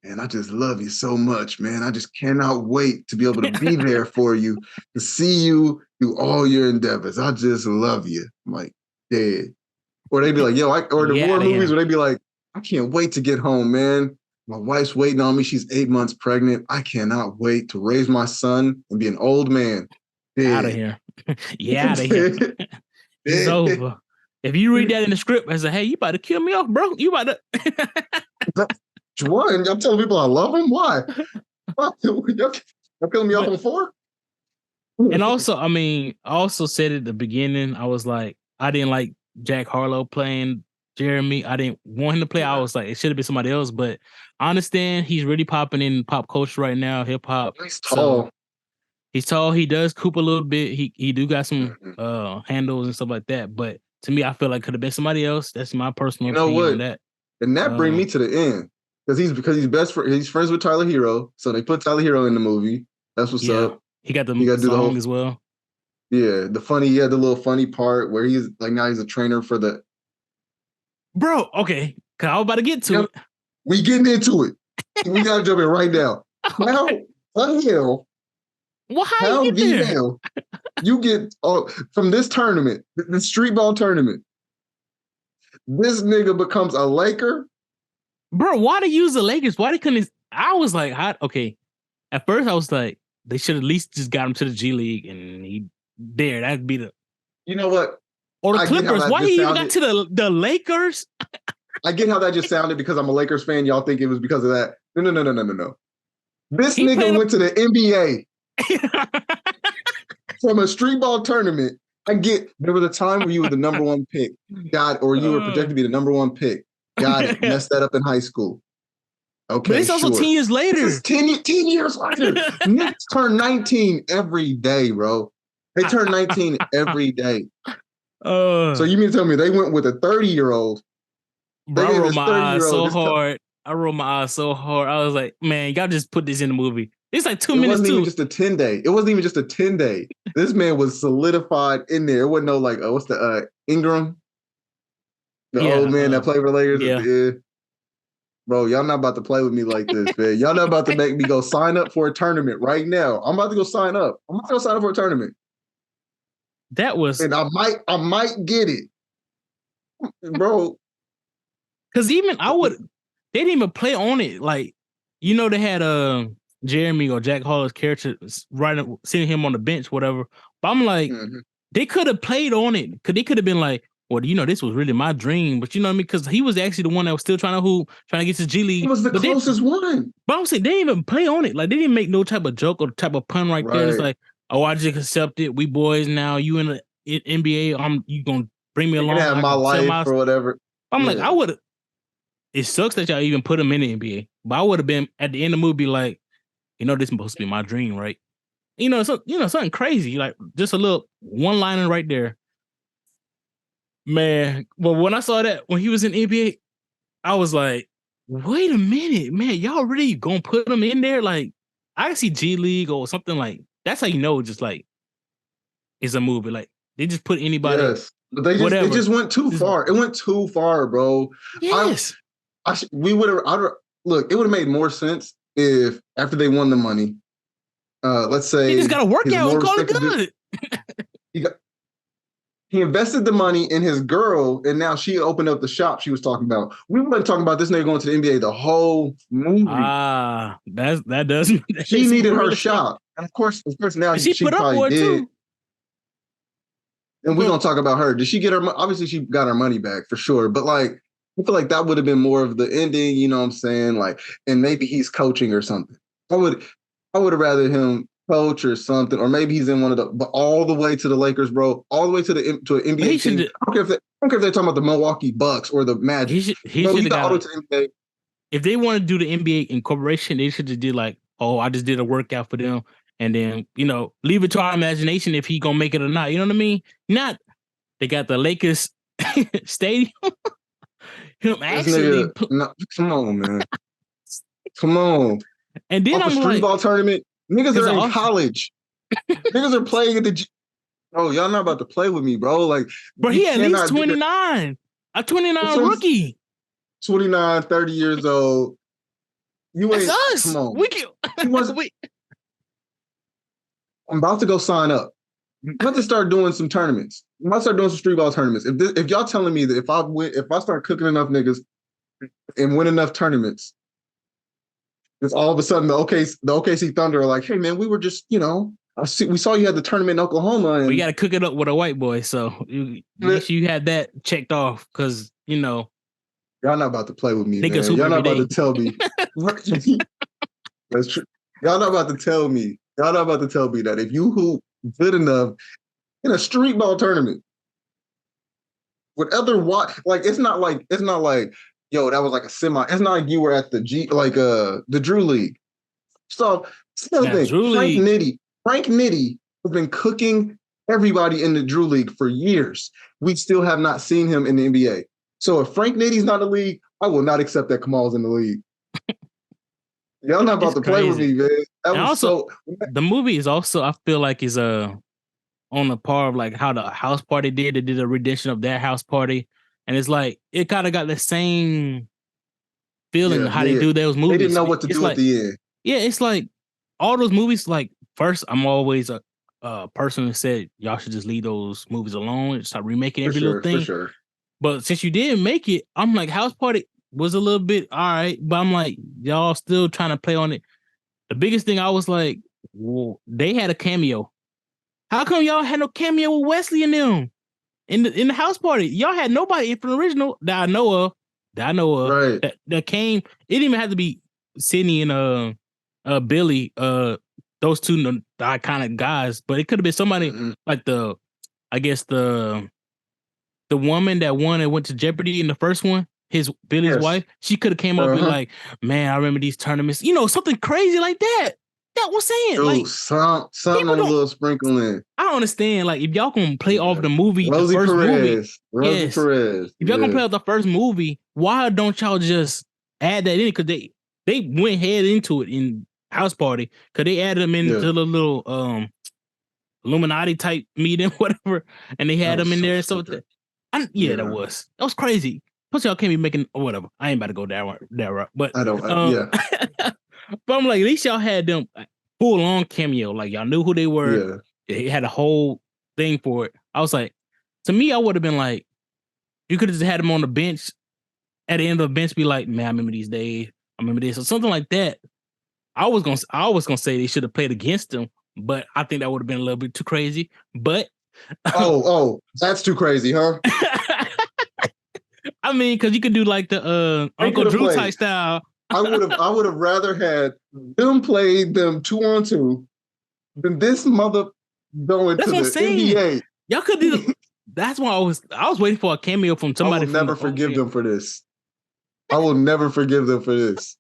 man, I just love you so much, man. I just cannot wait to be able to be there for you, to see you do all your endeavors. I just love you. I'm like, dead. Or they'd be like, yo, or the war movies where they'd be like, I can't wait to get home, man. My wife's waiting on me. She's 8 months pregnant. I cannot wait to raise my son and be an old man. Out of here. Out of here. It's over. If you read that in the script, I say, hey, you about to kill me off, bro. You about to. Jordan, I'm telling people I love him. Why? You're killing me off before? And also, I also said at the beginning, I was like, I didn't like Jack Harlow playing Jeremy. I didn't want him to play. I was like, it should have been somebody else. But I understand he's really popping in pop culture right now, hip hop. He's tall. So he's tall. He does coop a little bit. He do got some handles and stuff like that. But to me, I feel like it could have been somebody else. That's my personal opinion on that. And that brings me to the end. Because he's friends with Tyler Hero. So they put Tyler Hero in the movie. That's what's up. He got the song as well. Yeah, the little funny part where he's like, now he's a trainer for the. Bro, okay. Cause I was about to get to it. We getting into it. We gotta jump in right now. How the hell? Well, how you get there? You get from this tournament, the street ball tournament. This nigga becomes a Laker. Bro, why they use the Lakers? Why they couldn't? I was like, okay. At first, I was like, they should at least just got him to the G League, and that'd be the. You know what? Or the I get how Clippers. that Why just he even got sounded. to the Lakers? I get how that just sounded because I'm a Lakers fan. Y'all think it was because of that? No. This He nigga played went to the NBA from a street ball tournament. I get there was a time where you were the number one pick, or you were projected to be the number one pick. Got it. Messed that up in high school. Okay, But it's also sure. 10 years later. This is 10 years later. Niggas turn 19 every day, bro. They turn 19 every day. So you mean to tell me they went with a 30-year-old? Bro, I rolled my eyes so hard. I rolled my eyes so hard. I was like, man, y'all just put this in the movie. It's like 2 minutes. It wasn't even just a 10-day. It wasn't even just a 10-day. This man was solidified in there. It wasn't no like, what's the Ingram? The old man that played for the Lakers. Yeah. Bro, y'all not about to play with me like this, man. Y'all not about to make me go sign up for a tournament right now. I'm about to go sign up. I'm about to go sign up for a tournament. That was, and I might get it, bro. Because even they didn't even play on it. Like, you know, they had Jeremy or Jack Haller's character sitting him on the bench, whatever. But I'm like, they could have played on it. Because they could have been like, well, you know, this was really my dream. But you know what I mean? Because he was actually the one that was still trying to get to G League. He was the closest one. But I'm saying they didn't even play on it. Like, they didn't make no type of joke or type of pun right there. It's like, oh, I just accepted. We boys now. You in the NBA. You going to bring me along. Have my life or whatever. I'm like, I would have. It sucks that y'all even put him in the NBA. But I would have been at the end of the movie like, you know, this is supposed to be my dream, right? You know, something crazy. Like, just a little one-liner right there. Man, but when I saw that, when he was in NBA, I was like, wait a minute, man, y'all really gonna put him in there? Like, I can see G League or something like, that's how you know, just like, it's a movie. Like, they just put anybody. Yes, but it just went too far. It went too far, bro. Yes. We would have, look, it would have made more sense if after they won the money, let's say. He just got to work out and call it good. He invested the money in his girl, and now she opened up the shop she was talking about. We weren't talking about this nigga going to the NBA the whole movie. That does. She needed her shop, and of course, now she put up for it too. And we're gonna talk about her. Did she get her? Obviously, she got her money back for sure. But like, I feel like that would have been more of the ending. You know what I'm saying? Like, and maybe he's coaching or something. I would have rather him coach or something, or maybe he's in one of the, but all the way to the Lakers, bro, all the way to an NBA team. I don't care if they're talking about the Milwaukee Bucks or the Magic. He should have to NBA. If they want to do the NBA incorporation, they should have did like, oh, I just did a workout for them, and then, you know, leave it to our imagination if he gonna make it or not. You know what I mean? Not they got the Lakers stadium. Him actually, come on, man, come on. And then I'm street ball tournament. Niggas are in college. Niggas are playing at the. Oh, y'all not about to play with me, bro. Like, bro, he at least 29. A 29 rookie. 29, 30 years old. You ain't. That's us. Come on. We can. I'm about to go sign up. I'm about to start doing some tournaments. I'm about to start doing some street ball tournaments. If y'all telling me that if I start cooking enough niggas and win enough tournaments, it's all of a sudden the OKC Thunder are like, hey man, we were just, you know, we saw you had the tournament in Oklahoma, and we got to cook it up with a white boy. So make sure you had that checked off, because you know y'all not about to play with me. Man. Y'all not about to tell me. That's true. Y'all not about to tell me. Y'all not about to tell me that if you hoop good enough in a street ball tournament with other it's not like. Yo, that was like a semi. It's not like you were at the the Drew League. So Frank Nitti has been cooking everybody in the Drew League for years. We still have not seen him in the NBA. So if Frank Nitty's not in the league, I will not accept that Kamal's in the league. Y'all not about to play with me, man. The movie is also, I feel like, is on the par of like how the house party did. They did a rendition of their house party. And it's like, it kind of got the same feeling how they do those movies. They didn't know what to do at the end. Yeah, it's like all those movies, like, first, I'm always a person who said, y'all should just leave those movies alone. Stop remaking every little thing. For sure. But since you didn't make it, I'm like, House Party was a little bit all right. But I'm like, y'all still trying to play on it. the biggest thing I was like, whoa, they had a cameo. How come y'all had no cameo with Wesley and them in the house party? Y'all had nobody from the original that I know of. Right. That came. It didn't even have to be Sydney and Billy. Those two the iconic guys, but it could have been somebody like I guess the woman that won and went to Jeopardy in the first one. Billy's wife. She could have came up and be like, man, I remember these tournaments. Something crazy like that. That was saying, Dude, like something on a little sprinkling. I don't understand. Like, if y'all gonna play off the movie, Rosie the first Perez. movie, Rosie Perez. if y'all gonna play off the first movie, why don't y'all just add that in? Because they went head into it in House Party, because they added them into the little Illuminati type meeting, whatever, and they had them in there and stuff. That was crazy. Plus, y'all can't be making whatever. I ain't about to go that route, but I don't. But I'm like, at least y'all had them full on cameo. Like, y'all knew who they were. Yeah. They had a whole thing for it. I was like, to me, I would have been like, you could have just had them on the bench. At the end of the bench, be like, man, I remember these days. I remember this, or something like that. I was gonna say they should have played against them, but I think that would have been a little bit too crazy. But that's too crazy, huh? I mean, because you could do like the Uncle Drew type style. I would have rather had them play them 2-on-2 than this mother going That's to the NBA. Y'all could do. That's why I was waiting for a cameo from somebody. I will never forgive them for this. I will never forgive them for this.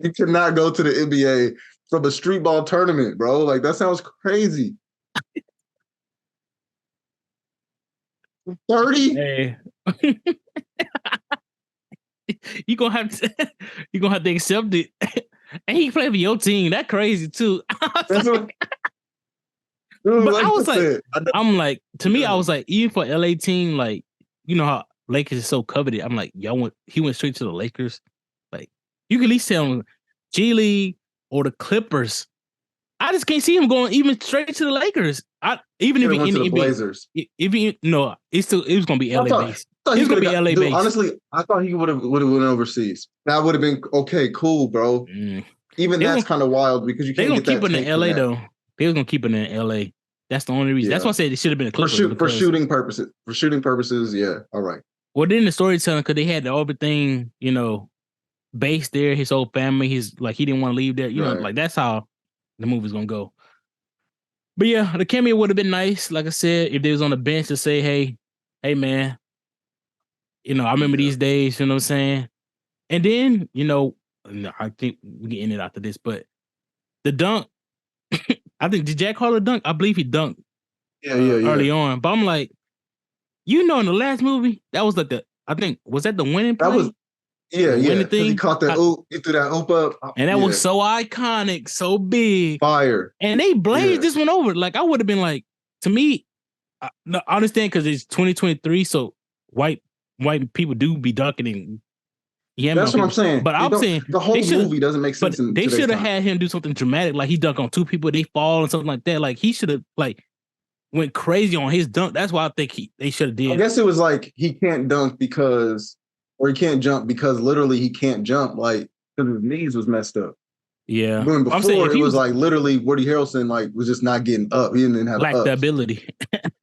You cannot go to the NBA from a street ball tournament, bro. Like, that sounds crazy. 30? Hey. You're gonna have to accept it. And he played for your team. That's crazy too. I'm like, to me, I was like, even for LA team, like, you know how Lakers is so coveted. I'm like, he went straight to the Lakers. Like, you can at least tell him G League or the Clippers. I just can't see him going even straight to the Lakers. Even if he in the Blazers. It was gonna be LA based. It's gonna be LA based. Honestly, I thought he would have went overseas. That would have been okay, cool, bro. Even that's kind of wild because you can't. They're gonna keep it in LA though. They was gonna keep it in LA. That's the only reason. Yeah. That's why I said it should have been a Clippers for shooting purposes. For shooting purposes, yeah. All right. Well, then the storytelling, because they had everything, based there. His whole family. He didn't want to leave there. Like, that's how the movie's gonna go. But yeah, the cameo would have been nice. Like I said, if they was on the bench to say, hey man, I remember these days, you know what I'm saying? And then, I think we can end it after this, but the dunk, I think, did Jack Harlow dunk? I believe he dunked early on. But I'm like, in the last movie, that was like was that the winning play? That was, he caught that oop, he threw that oop up. And that was so iconic, so big. Fire. And they blazed this one over. Like, I would have been like, to me, I understand because it's 2023, so white people do be dunking and that's what I'm saying. But I'm saying the whole movie doesn't make sense. But they should have had him do something dramatic, like he dunked on two people, they fall and something like that. Like, he should have went crazy on his dunk. That's why I think they should have did. I guess it was like he can't dunk or he can't jump because literally he can't jump, like, because his knees was messed up. Yeah. When before it was like literally Woody Harrelson was just not getting up. He didn't have the ability.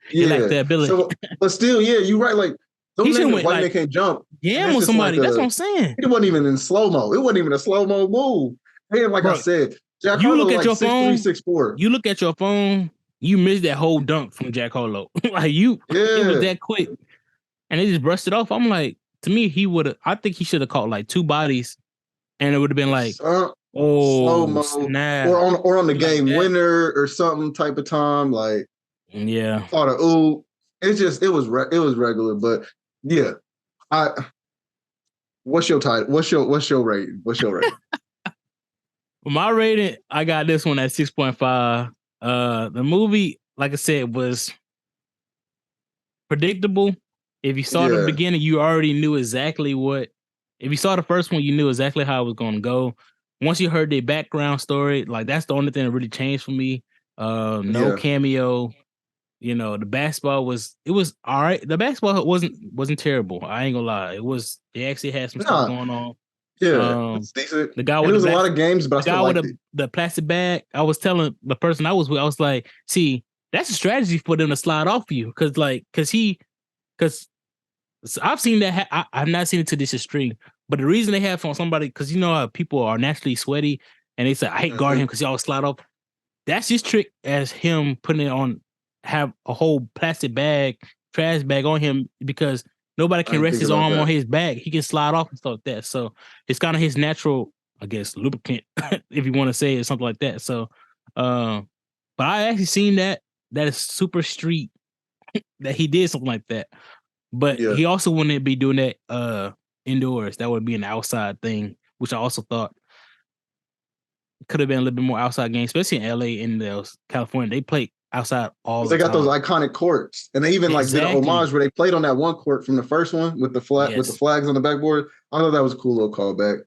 He lacked the ability. So, but still, you're right. Like, those white man can't jump. Yeah, with somebody. That's what I'm saying. It wasn't even in slow-mo. It wasn't even a slow-mo move. And like I said, Jack Harlow, look at your phone, 6'3", 6'4". You look at your phone, you missed that whole dunk from Jack Harlow. It was that quick. And they just brushed it off. I'm like, to me, I think he should have caught like two bodies, and it would have been like, slow-mo, snap. or on the game winner or something type of time. Like, caught a ooh. It's just, it was regular, but yeah. What's your title? What's your rating? My rating, I got this one at 6.5. The movie, like I said, was predictable. If you saw the beginning, you already knew exactly what. If you saw the first one, you knew exactly how it was going to go. Once you heard their background story, like, that's the only thing that really changed for me. No cameo. The basketball was all right. The basketball wasn't terrible. I ain't gonna lie. They actually had some stuff going on. Yeah, it's decent. The guy and with there was a lot of games, but I the still guy liked with it. the plastic bag. I was telling the person I was with, I was like, see, that's a strategy for them to slide off you, because I've seen that. I've not seen it to this extreme, but the reason they have on somebody, because you know how people are naturally sweaty, and they say I hate guarding him because he always slide off. That's his trick, as him putting it on, have a whole plastic bag, trash bag on him, because nobody can rest his arm on his back. He can slide off and stuff like that. So it's kind of his natural, I guess, lubricant, if you want to say it, something like that. So, but I actually seen that is super street that he did something like that. But he also wouldn't be doing that indoors. That would be an outside thing, which I also thought could have been a little bit more outside game, especially in LA and California. They play outside all the time. They got those iconic courts, and they even like did an homage where they played on that one court from the first one with the with the flags on the backboard. I thought that was a cool little callback.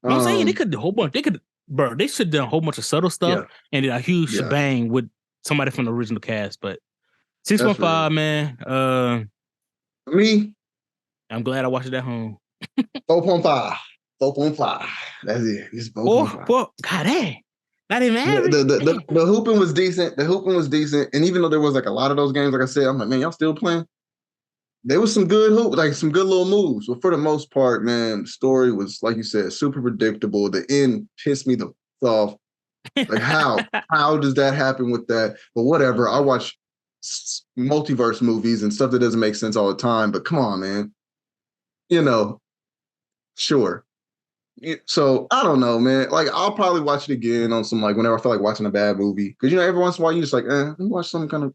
I'm saying they could do a whole bunch. They should have done a whole bunch of subtle stuff and did a huge shebang with somebody from the original cast. But 615, man. Me, I'm glad I watched it at home. 4.5. 4.5. That's it. It's 4.5. God dang. Not even average. The hooping was decent. The hooping was decent. And even though there was like a lot of those games, like I said, I'm like, man, y'all still playing? There was some good hoop, like some good little moves. But for the most part, man, the story was, like you said, super predictable. The end pissed me the off. Like how does that happen with that? But whatever. I watch multiverse movies and stuff that doesn't make sense all the time. But come on, man. Sure. So I don't know, man. Like I'll probably watch it again on some, like, whenever I feel like watching a bad movie, because every once in a while you just like, let me watch some kind of.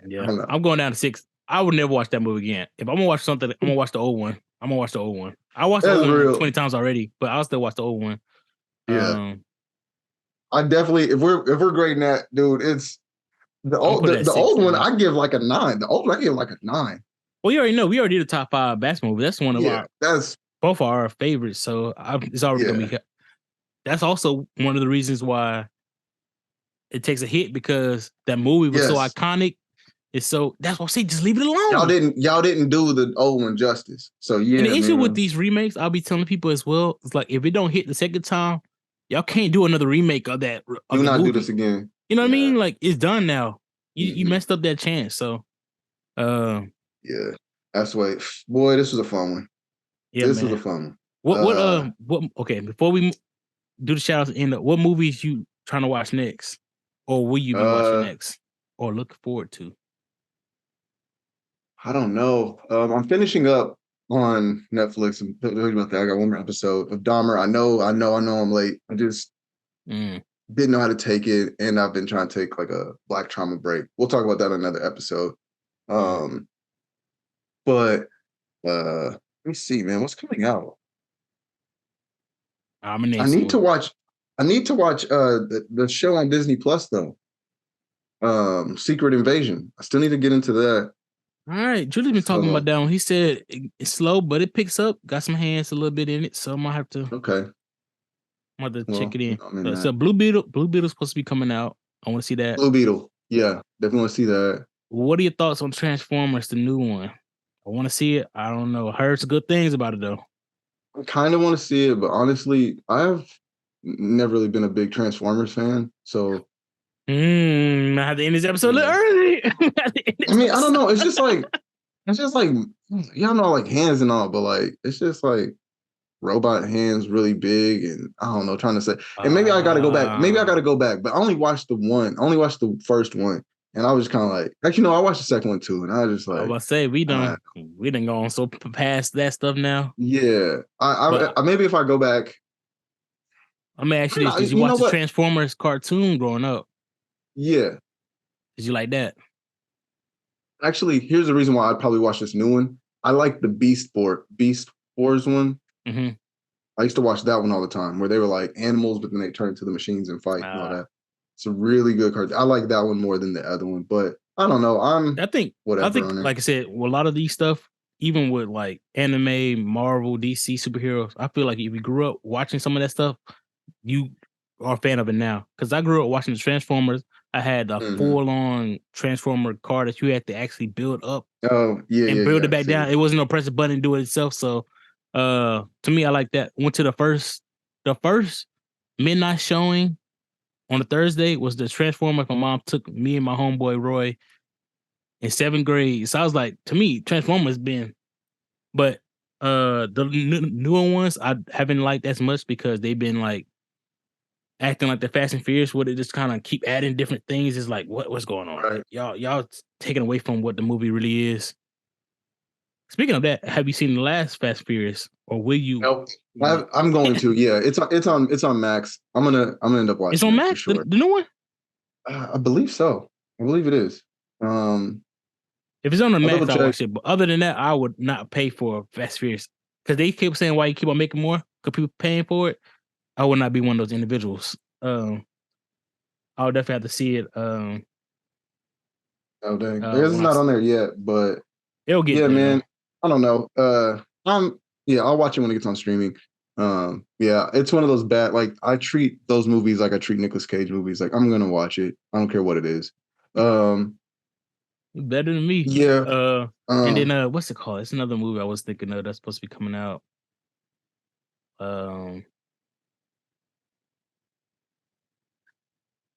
Yeah, I'm going down to 6. I would never watch that movie again. If I'm gonna watch something, I'm gonna watch the old one. I watched the old one like 20 times already, but I'll still watch the old one. Yeah, I definitely, if we're grading that, dude, it's the old one. I give like a 9. The old one I give like a 9. Well, you already know we already did the top 5 basketball movie. That's one of our. That's both are our favorites, so it's already gonna be. That's also one of the reasons why it takes a hit, because that movie was so iconic. It's so, that's why I say just leave it alone. Y'all didn't do the old one justice. So yeah. And the issue with these remakes, I'll be telling people as well, it's like if it don't hit the second time, y'all can't do another remake of that. Do not do this again. You know what I mean? Like, it's done now. You messed up that chance. So yeah. That's why, boy, this was a fun one. Yeah, this was a fun one. What okay, before we do the shout outs end up, what movies you trying to watch next? Or will you be watching next? Or looking forward to? I don't know. I'm finishing up on Netflix. I got one more episode of Dahmer. I know I'm late. I just didn't know how to take it, and I've been trying to take like a Black trauma break. We'll talk about that in another episode. But let me see, man, what's coming out? I need to watch the show on Disney Plus though. Secret Invasion. I still need to get into that. All right, Julie's been talking about that one. He said it's slow, but it picks up. Got some hands a little bit in it, so I might have to. Okay. I'm going to check it in. So Blue Beetle's supposed to be coming out. I want to see that. Blue Beetle. Yeah, definitely want to see that. What are your thoughts on Transformers, the new one? I want to see it. I don't know. I heard some good things about it though. I kind of want to see it, but honestly, I've never really been a big Transformers fan. So I have to end this episode a little early. I mean, I don't know. It's just like y'all know, like hands and all, but like it's just like robot hands really big, and I don't know, trying to say. And maybe I gotta go back. Maybe I gotta go back. But I only watched the first one. And I was kind of like, actually, no, I watched the second one too, and I was just like, I was about to say we done gone so past that stuff now. Yeah, I maybe if I go back, I'm gonna ask you this: did you watch the Transformers cartoon growing up? Yeah. Did you like that? Actually, here's the reason why I'd probably watch this new one. I like the Beast Wars one. Mm-hmm. I used to watch that one all the time, where they were like animals, but then they turn into the machines and fight and all that. It's a really good cartoon. I like that one more than the other one, but I don't know. I think, like I said, with a lot of these stuff, even with like anime, Marvel, DC superheroes, I feel like if you grew up watching some of that stuff, you are a fan of it now. Because I grew up watching the Transformers. I had a full-on Transformer car that you had to actually build up. Oh, yeah. And build it back down. It wasn't no press a button and do it itself. So To me, I like that. Went to the first midnight showing on a Thursday was the Transformers. My mom took me and my homeboy Roy in 7th grade. So I was like, to me, Transformers been, but the newer ones I haven't liked as much because they've been like acting like the Fast and Furious, where they just kind of keep adding different things. It's like, what's going on? Right. Like, y'all taking away from what the movie really is. Speaking of that, have you seen the last Fast and Furious, or will you? Nope. I'm going to. Yeah, it's on Max. I'm gonna end up It's watching on it for Max, sure. the new one. I believe so. I believe it is. If it's on the I'll Max, double I'll check. watch it. But other than that, I would not pay for Fast and Furious because they keep saying why you keep on making more because people paying for it. I would not be one of those individuals. I would definitely have to see it. Oh dang, it's When not on there yet, but it'll get yeah, there man. though. I don't know. I'll watch it when it gets on streaming. Yeah, it's one of those bad. Like I treat those movies like I treat Nicolas Cage movies. Like I'm gonna watch it. I don't care what it is. Better than me. Yeah. And then what's it called? It's another movie I was thinking of that's supposed to be coming out.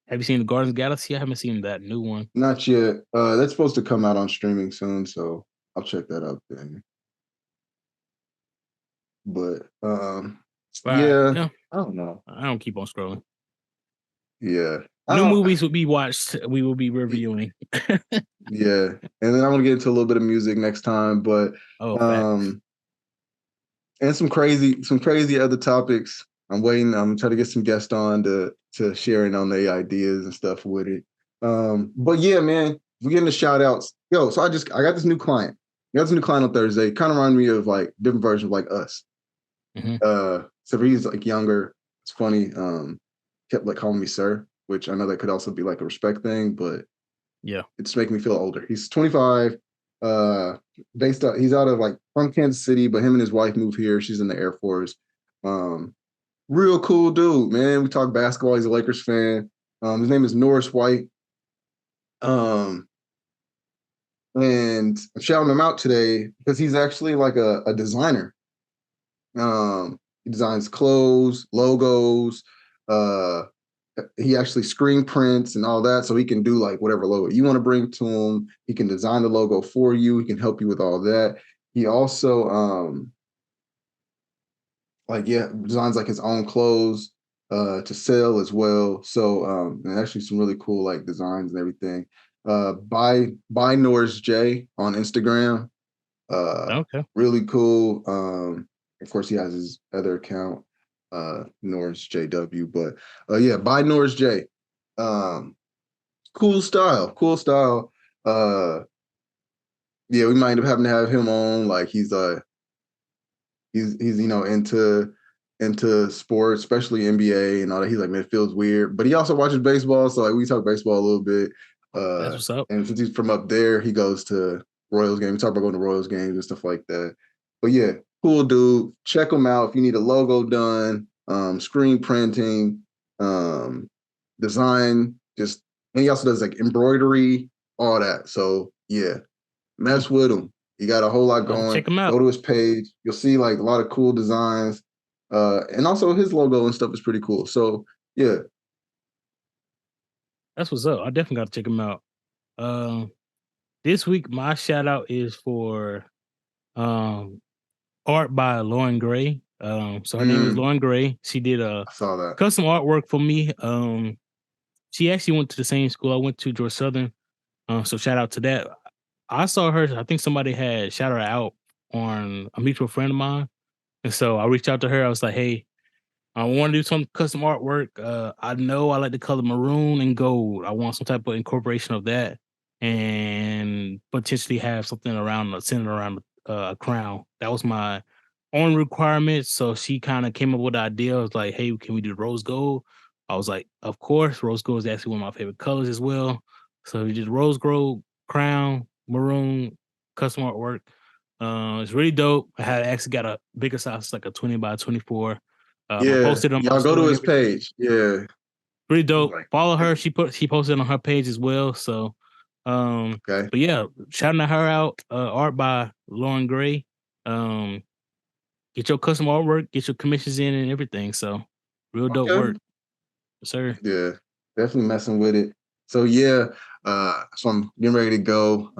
Have you seen the Guardians of the Galaxy? I haven't seen that new one. Not yet. That's supposed to come out on streaming soon, so I'll check that out then. But yeah, Yeah, I don't know. I don't keep on scrolling. Yeah. I New don't movies will be watched. We will be reviewing. yeah. And then I'm gonna get into a little bit of music next time, but Facts. and some crazy other topics. I'm waiting. I'm trying to get some guests on to sharing on the ideas and stuff with it. But yeah, man, we're getting the shout outs. Yo, so I got this new client. I got this new client on Thursday. Kind of reminded me of like different versions of like us. So he's like younger. It's funny. Kept like calling me sir, which I know that could also be like a respect thing, but yeah, it's making me feel older. He's 25. He's out of like from Kansas City, but him and his wife moved here. She's in the Air Force. Real cool dude, man. We talk basketball. He's a Lakers fan. His name is Norris White. And I'm shouting him out today because he's actually like a designer. He designs clothes, logos. He actually screen prints and all that, so he can do like whatever logo you want to bring to him. He can design the logo for you. He can help you with all that. He also designs like his own clothes to sell as well. So and actually some really cool like designs and everything. By Norris J on Instagram. okay. Really cool. Of course he has his other account, Norris JW, but yeah, by Norris J. Cool style. Yeah, we might end up having to have him on. Like he's into sports, especially NBA and all that. He's like, man, it feels weird. But he also watches baseball, so like we talk baseball a little bit. That's what's up. And since he's from up there, he goes to Royals games. We talk about going to Royals games and stuff like that. But yeah, cool dude. Check him out if you need a logo done, screen printing, design, and he also does like embroidery, all that. So yeah, mess with him. He got a whole lot going. Check him out. Go to his page. You'll see like a lot of cool designs. And also his logo and stuff is pretty cool. So yeah. That's what's up. I definitely got to check him out. This week my shout out is for art by Lauren Gray. So her name is Lauren Gray. She did I saw that. custom artwork for me. She actually went to the same school I went to, Georgia Southern. So shout out to that. I saw her. I think somebody had shouted her out on a mutual friend of mine, and so I reached out to her. I was like, "Hey, I want to do some custom artwork. I know I like the color maroon and gold. I want some type of incorporation of that, and potentially have something centered around a crown. That was my only requirement. So she kind of came up with the idea. I was like, hey, can we do rose gold? I was like, of course. Rose gold is actually one of my favorite colors as well. So we did rose gold, crown, maroon, custom artwork. It's really dope. I had actually got a bigger size, like a 20 by 24. I posted on my y'all go to story his page. Yeah, pretty dope. Right. Follow her. She posted on her page as well. So, okay. But yeah, shouting her out. Art by Lauren Gray. get your custom artwork, get your commissions in and everything. So real dope work. Yes, sir. Yeah, definitely messing with it. So yeah, so I'm getting ready to go.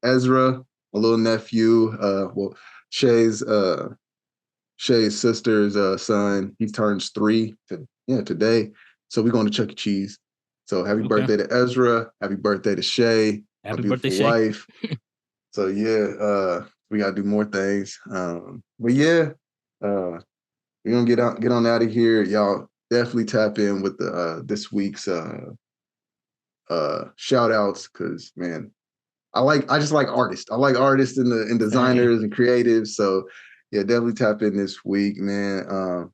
Ezra, my little nephew, Shay's sister's son, he turns 3 today. So we're going to Chuck E. Cheese. So happy birthday to Ezra. Happy birthday to Shay, Happy my beautiful birthday, wife. So yeah, we gotta do more things. But yeah, we're gonna get on out of here. Y'all definitely tap in with the this week's shout outs, because man, I just like artists. I like artists and designers and creatives. So yeah, definitely tap in this week, man.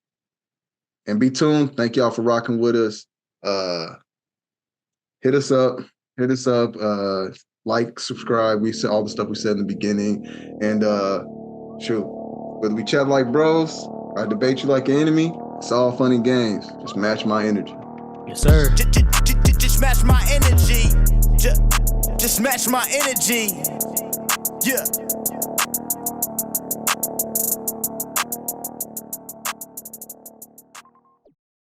And be tuned. Thank y'all for rocking with us. Hit us up. Like, subscribe. We said all the stuff we said in the beginning. And shoot, whether we chat like bros or I debate you like an enemy, it's all fun and games. Just match my energy. Yes, sir. Just match my energy. Just match my energy. Yeah.